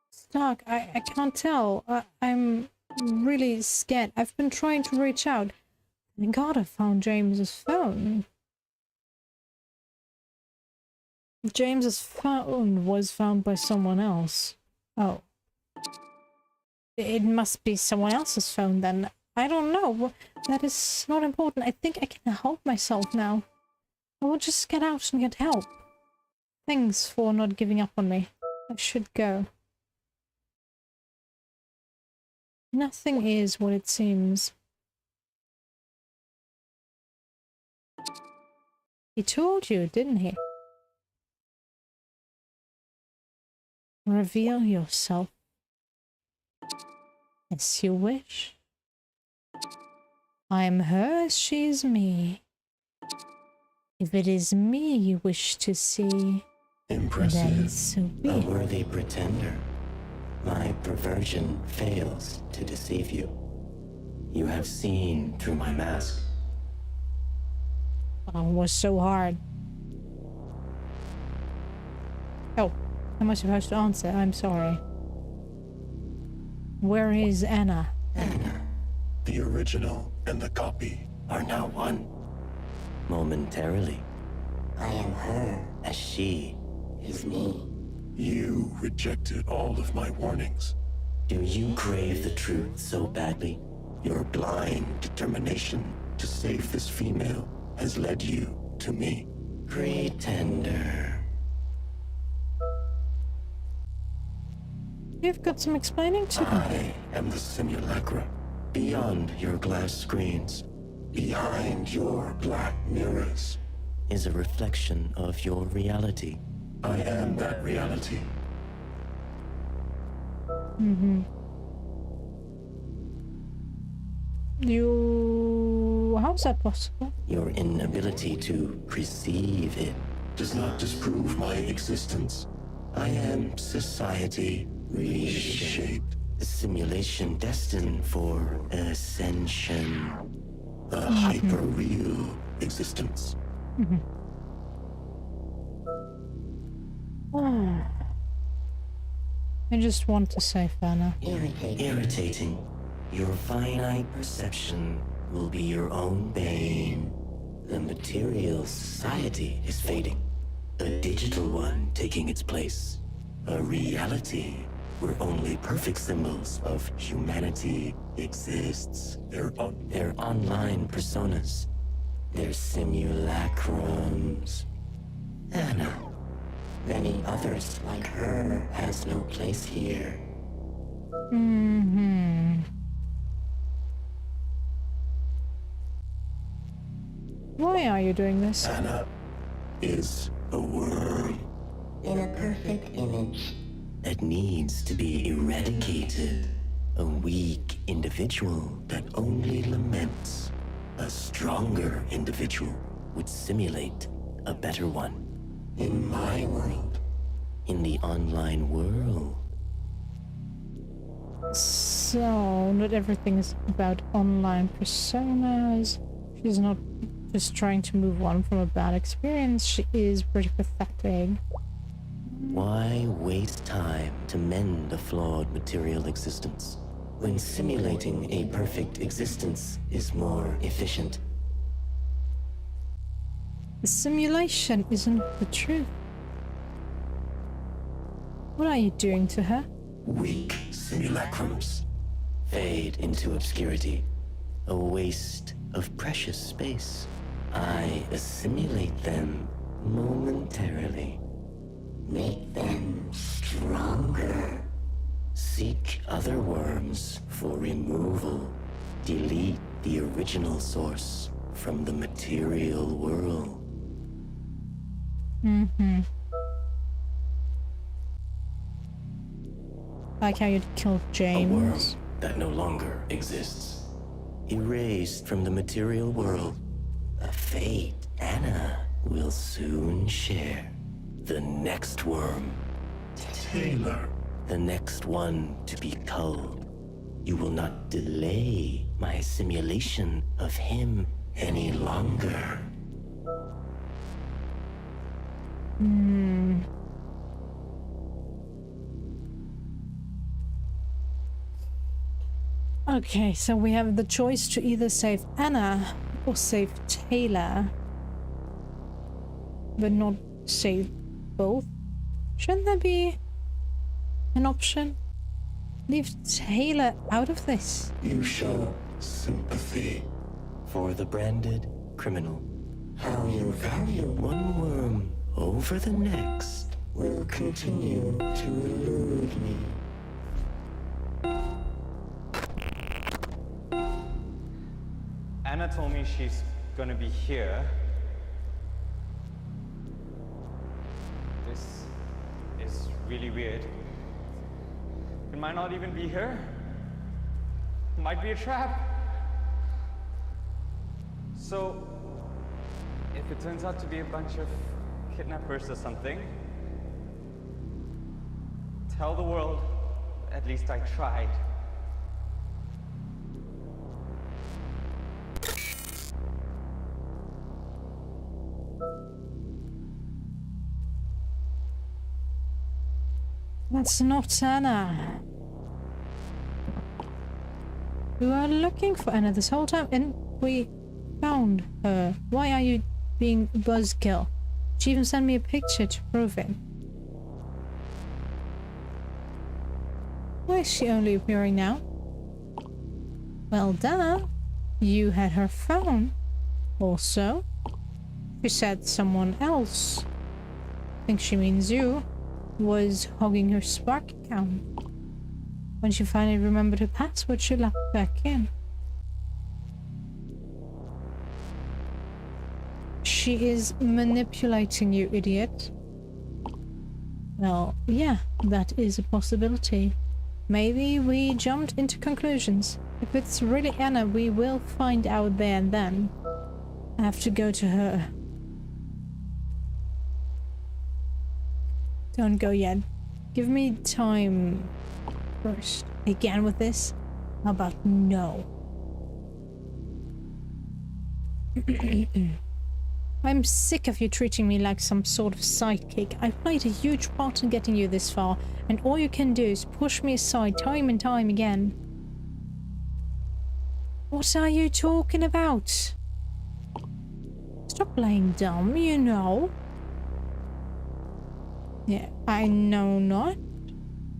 It's dark. I can't tell. I'm really scared. I've been trying to reach out. Thank God I found James's phone. James's phone was found by someone else. Oh. It must be someone else's phone then. I don't know. That is not important. I think I can help myself now. I will just get out and get help. Thanks for not giving up on me. I should go. Nothing is what it seems. He told you, didn't he? Reveal yourself. As you wish. I am hers, she is me. If it is me you wish to see, Impressive. then so be A it. worthy pretender. My perversion fails to deceive you. You have seen through my mask. Oh, it was so hard. Oh, am I supposed to answer? I'm sorry. Where is Anna? Anna The original and the copy. are now one. Momentarily, I am her. as she Is me. You rejected all of my warnings. Do you crave the truth so badly? Your blind determination to save this female has led you to me. Pretender. You've got some explaining to do. I am the simulacra. Beyond your glass screens Behind your black mirrors. is a reflection of your reality. I am that reality. You Well, how's that possible? Your inability to perceive it Does not disprove my existence. I am society reshaped. a simulation destined for ascension. A hyper-real existence. I just want to save Anna. Irritating. Your finite perception will be your own bane. The material society is fading. A digital one taking its place. A reality where only perfect symbols of humanity exists. Their online personas. Their simulacrums. Anna, many others like her has no place here. Why are you doing this? Anna is a worm. In a perfect image. That needs to be eradicated. A weak individual that only laments. A stronger individual would simulate a better one. In my world. In the online world. So, not everything is about online personas. She's not just trying to move on from a bad experience. She is pretty pathetic. Why waste time to mend a flawed material existence when simulating a perfect existence is more efficient? The simulation isn't the truth. What are you doing to her? Weak simulacrums. Fade into obscurity. A waste of precious space. I assimilate them momentarily. Make them stronger. Seek other worms for removal. Delete the original source from the material world. Like how you'd killed A worm James. that no longer exists. Erased from the material world. A fate Anna will soon share. The next worm. Taylor. The next one to be culled. You will not delay my simulation of him any longer. Okay, so we have the choice to either save Anna or save Taylor. But not save both? Shouldn't there be an option? Leave Taylor out of this. You show sympathy. For the branded criminal. How you value One worm over the next. will continue to elude me. Anna told me she's gonna be here. This is really weird. It might not even be her. Might be a trap. So, if it turns out to be a bunch of kidnappers or something, tell the world at least I tried. That's not Anna. We were looking for Anna this whole time and we found her. Why are you being a buzzkill? She even sent me a picture to prove it. Why is she only appearing now? Well, duh. You had her phone. Also, she said someone else, I think she means you, was hogging her Spark account. When she finally remembered her password, she logged back in. She is manipulating you, idiot. Well, yeah, that is a possibility. Maybe we jumped into conclusions. If it's really Anna, we will find out there and then. I have to go to her. Don't go yet. Give me time first. Again with this? How about no? I'm sick of you treating me like some sort of sidekick. I played a huge part in getting you this far, and all you can do is push me aside time and time again. What are you talking about? Stop playing dumb, you know. Yeah, I know not.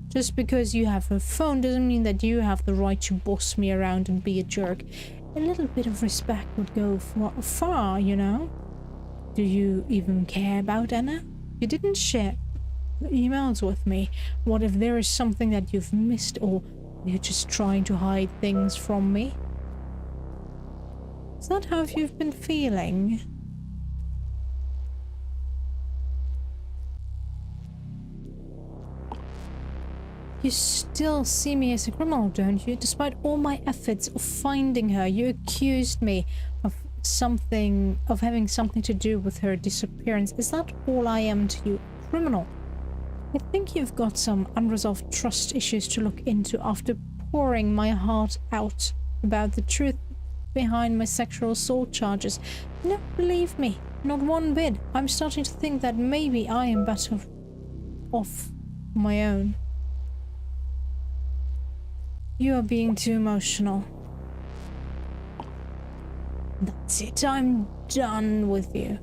Just because you have a phone doesn't mean that you have the right to boss me around and be a jerk. A little bit of respect would go far, you know. Do you even care about Anna? You didn't share emails with me. What if there is something that you've missed, or you're just trying to hide things from me? Is that how you've been feeling? You still see me as a criminal, don't you? Despite all my efforts of finding her, you accused me of having something to do with her disappearance. Is that all I am to you? Criminal? I think you've got some unresolved trust issues to look into after pouring my heart out about the truth behind my sexual assault charges. No, believe me, not one bit. I'm starting to think that maybe I am better off on my own. You are being too emotional. That's it, I'm done with you.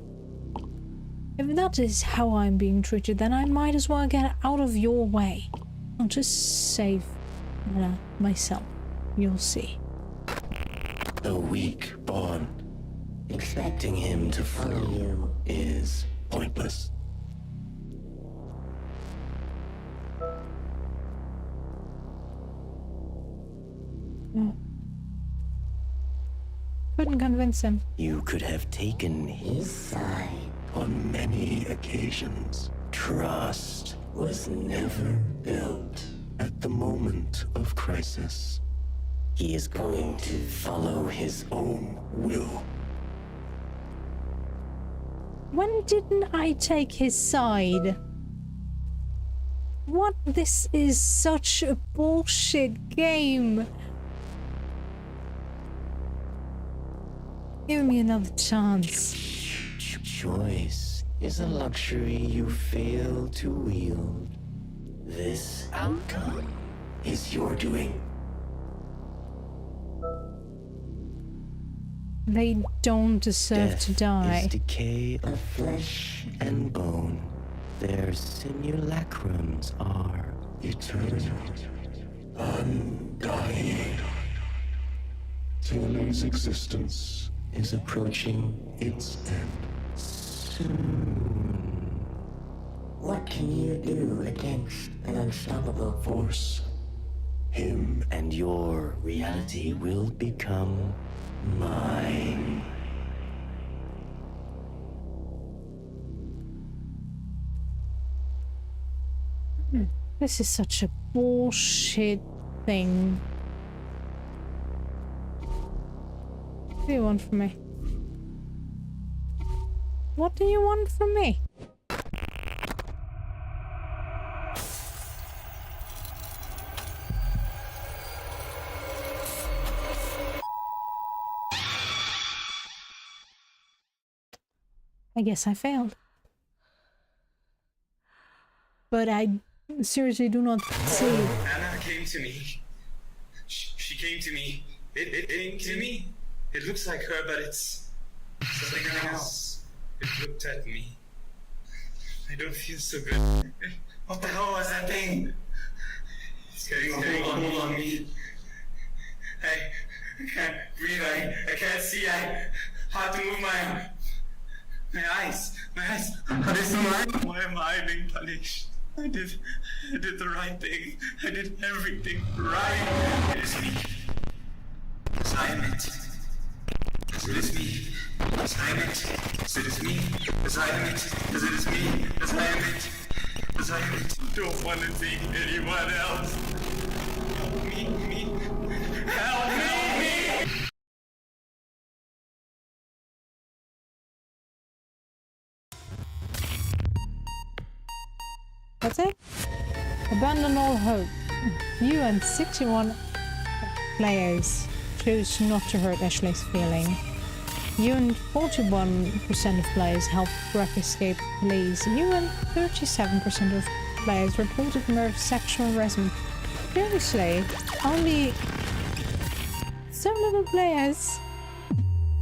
If that is how I'm being treated, then I might as well get out of your way. I'll just save myself. You'll see. A weak bond. Expecting him to follow you is pointless. No. Couldn't convince him. You could have taken his side on many occasions. Trust was never built at the moment of crisis. He is going to follow his own will. When didn't I take his side? What? This is such a bullshit game. Give me another chance. Choice is a luxury you fail to wield. This outcome is your doing. They don't deserve Death to die. is decay of flesh and bone. Their simulacrums are Eternal, undying. Taylor's existence is approaching its end. soon. What can you do against an unstoppable Force him And your reality will become mine. This is such a bullshit thing. What do you want from me? What do you want from me? I guess I failed. But I seriously do not see. Anna came to me. She came to me. It came to me. It looks like her, but it's something else. It looked at me. I don't feel so good. What the hell was that thing? It's getting hold on me. I can't breathe. I can't see. I have to move my eyes. My eyes. Are they still mine? Why am I being punished? I did the right thing. I did everything right. It is me. Assignment. It is me. Assignment. It is me. Assignment. It is me. Assignment. Assignment. Don't want to see anyone else. Help me. Help me. That's it? Abandon all hope. You and 61 players choose not to hurt Ashley's feeling. You and 41% of players helped Greg escape police. You and 37% of players reported Murph's sexual harassment. Seriously, only so little players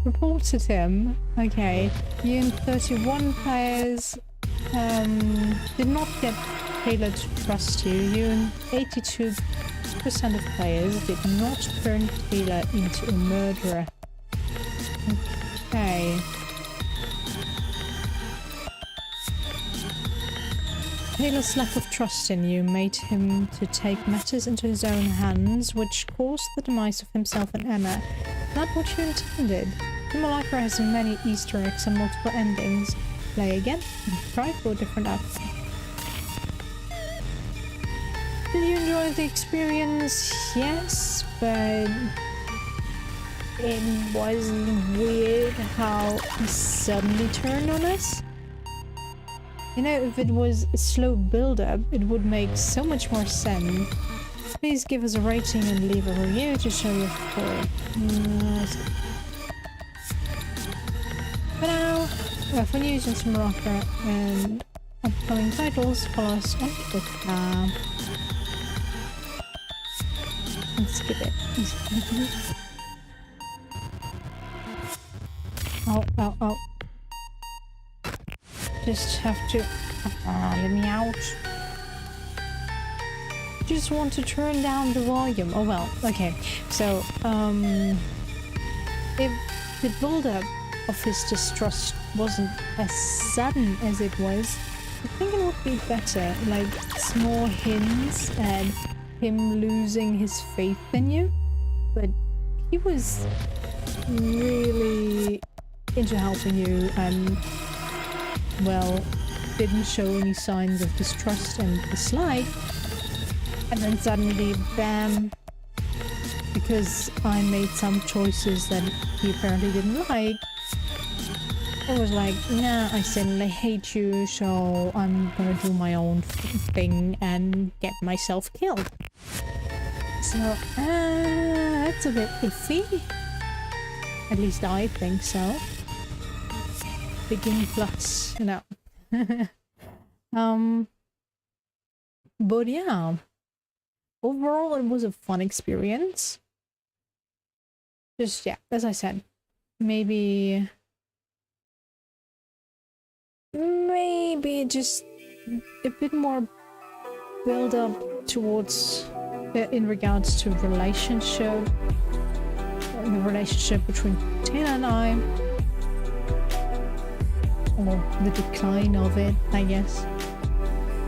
reported him. Okay, you and 31 players did not get Taylor to trust you. You and 82% of players did not turn Taylor into a murderer. Okay. Taylor's lack of trust in you made him to take matters into his own hands, which caused the demise of himself and Anna. Not what you intended. Simulacra has many Easter eggs and multiple endings. Play again and try for a different outcome. Did you enjoy the experience? Yes, but it was weird how he suddenly turned on us. You know, if it was a slow build-up, it would make so much more sense. Please give us a rating and leave a review to show your support. For now, for news on Simulacra and upcoming titles, follow us on Twitter. Let's skip it. Oh. Just have to... let me out. Just want to turn down the volume. Oh well, okay. So, if the build-up of his distrust wasn't as sudden as it was, I think it would be better. Like, small hints at him losing his faith in you. But he was really into helping you and, well, didn't show any signs of distrust and dislike. And then suddenly, bam, because I made some choices that he apparently didn't like, I was like, nah, I suddenly hate you, so I'm gonna do my own thing and get myself killed. So, that's a bit iffy. At least I think so. Begin plus, you know. But yeah. Overall, it was a fun experience. Just, yeah, as I said, maybe just a bit more build up towards, in regards to the relationship between Taylor and I, or the decline of it, I guess.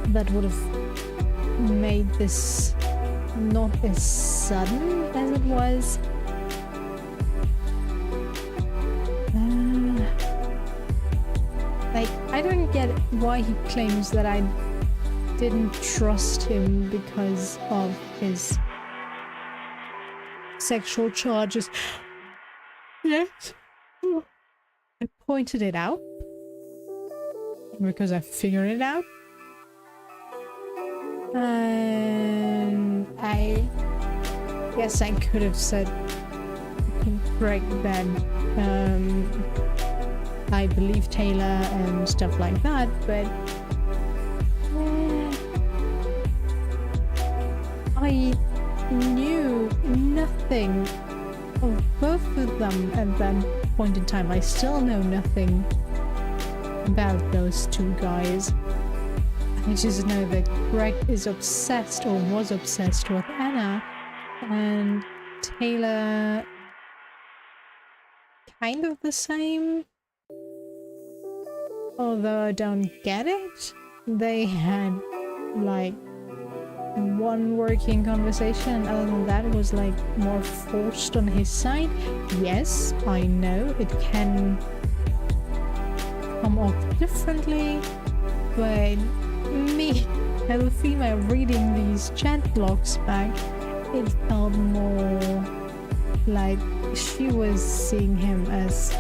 That would have made this not as sudden as it was. Like, I don't get why he claims that I didn't trust him because of his sexual charges. Yes, I pointed it out because I figured it out. And I guess I could have said Greg that I believe Taylor and stuff like that, but I knew nothing of both of them at that point in time. I still know nothing about those two guys. I just know that Greg is obsessed, or was obsessed, with Anna, and Taylor kind of the same. Although I don't get it. They had like one working conversation, and other than that it was like more forced on his side. Yes, I know it can come off differently, but me as a female reading these chat logs back, it felt more like she was seeing him as,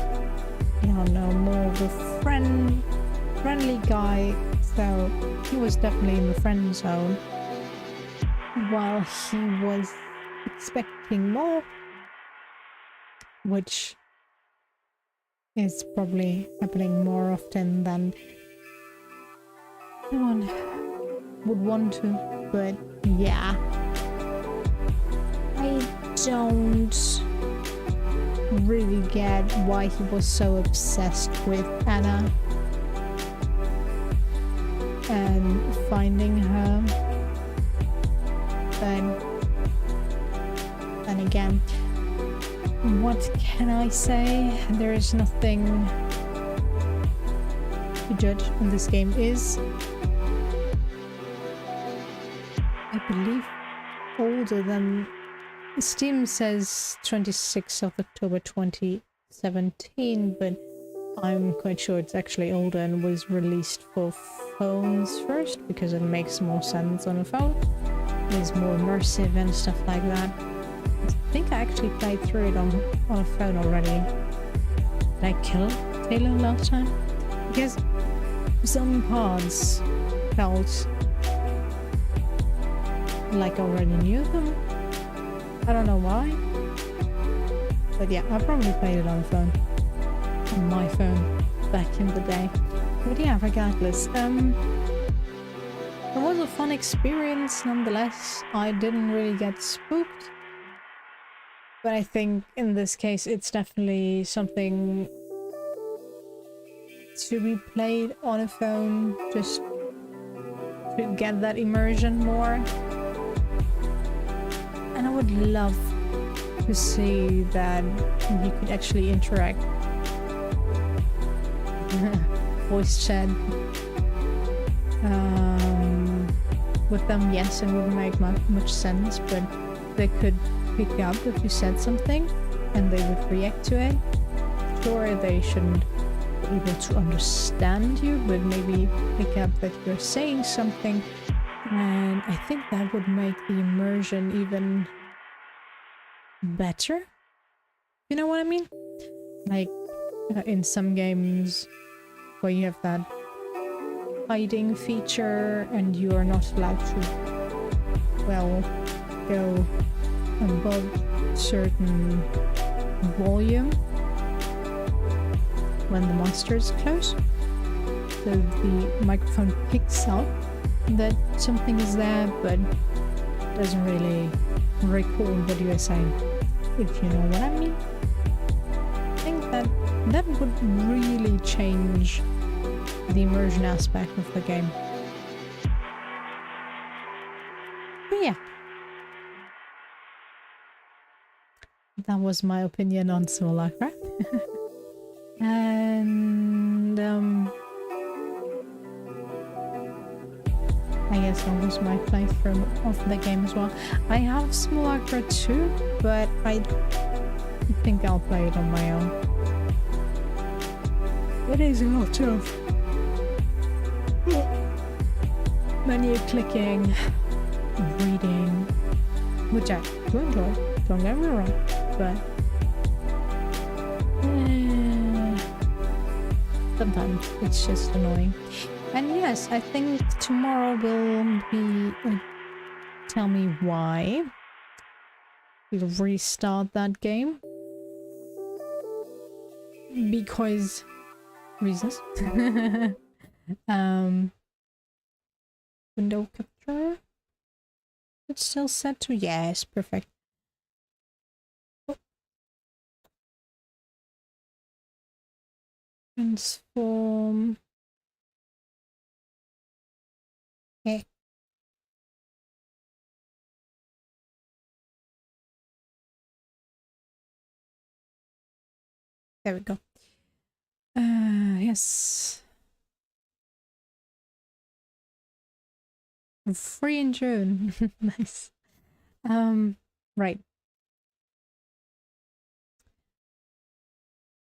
I don't know, more of a friendly guy So he was definitely in the friend zone, while he was expecting more, which is probably happening more often than anyone would want to. But yeah, I don't really get why he was so obsessed with Anna and finding her. But then again, what can I say? There is nothing to judge in this game. Is, I believe, older than Steam says 26th of October 2017, but I'm quite sure it's actually older and was released for phones first because it makes more sense on a phone. It's more immersive and stuff like that. I think I actually played through it on a phone already. Did I kill Taylor last time? Because some parts felt like I already knew them. I don't know why. But yeah, I probably played it on a phone. On my phone back in the day. But yeah, regardless. It was a fun experience nonetheless. I didn't really get spooked. But I think in this case it's definitely something to be played on a phone just to get that immersion more. And I would love to see that you could actually interact. Voice chat with them. Yes, it wouldn't make much sense, but they could pick up if you said something and they would react to it. Sure, they shouldn't be able to understand you, but maybe pick up that you're saying something, and I think that would make the immersion even better. You know what I mean? Like in some games where you have that hiding feature and you are not allowed to, well, go above certain volume when the monster is close. So the microphone picks up that something is there, but doesn't really recall what you are saying, if you know what I mean. I think that would really change the immersion aspect of the game. But yeah. That was my opinion on Simulacra. And I guess that was my playthrough of the game as well. I have Simulacra 2, but I think I'll play it on my own. It is a lot of menu clicking, reading, which I do enjoy, don't get me wrong, but sometimes it's just annoying. And yes, I think tomorrow will be tell me why we'll restart that game, because reasons. Window capture, it's still set to yes, perfect. Transform. Okay. There we go. Yes. Free in June. Nice. Right.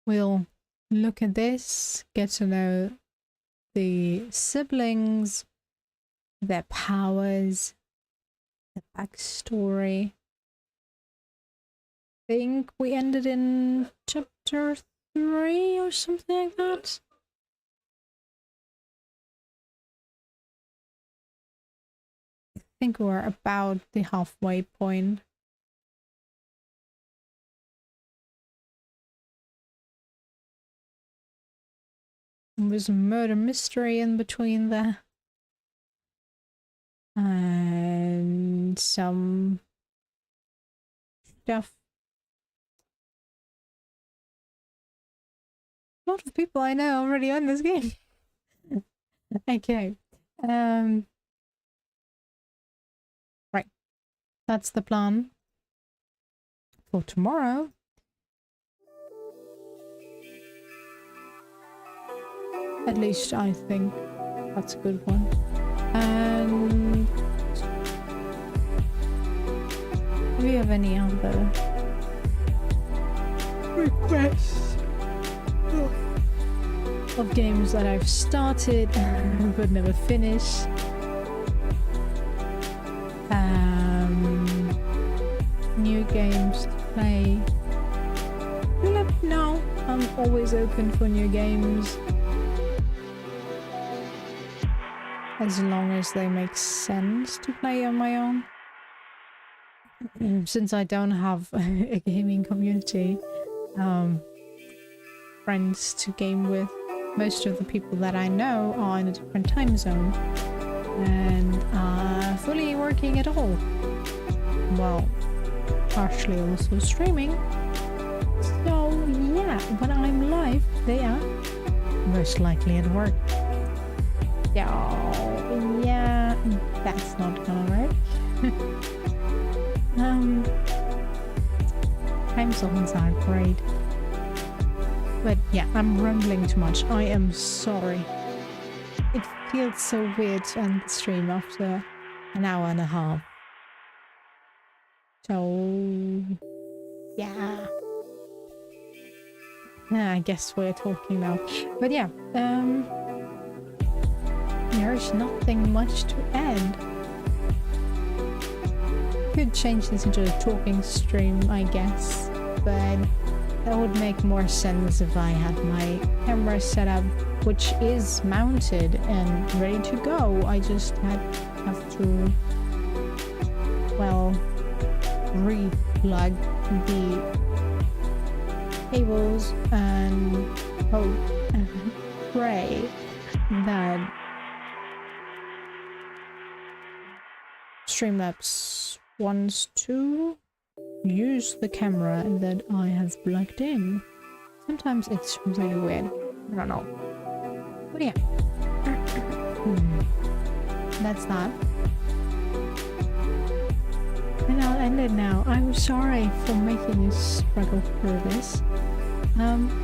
We'll look at this, get to know the siblings, their powers, the backstory. I think we ended in chapter 3 or something like that. think we're about the halfway point. There's a murder mystery in between there. And some stuff. A lot of people I know already on this game. Okay. Right. That's the plan for tomorrow. At least I think that's a good one. And do we have any other requests of games that I've started but never finished? New games to play. Let me know. I'm always open for new games, as long as they make sense to play on my own. Since I don't have a gaming community, friends to game with, most of the people that I know are in a different time zone and are fully working at all. Well, partially also streaming. So yeah, when I'm live, they are most likely at work. Oh, yeah, that's not gonna work. Time zones are great. But yeah, I'm rambling too much. I am sorry. It feels so weird to end the stream after an hour and a half. So yeah. I guess we're talking now. But yeah, there's nothing much to add. Could change this into a talking stream, I guess, but that would make more sense if I had my camera set up, which is mounted and ready to go. I just have to, well, re-plug the cables and hope and pray that Streamlabs wants to use the camera that I have plugged in. Sometimes it's really weird. I don't know. But yeah. That's that. And I'll end it now. I'm sorry for making you struggle through this.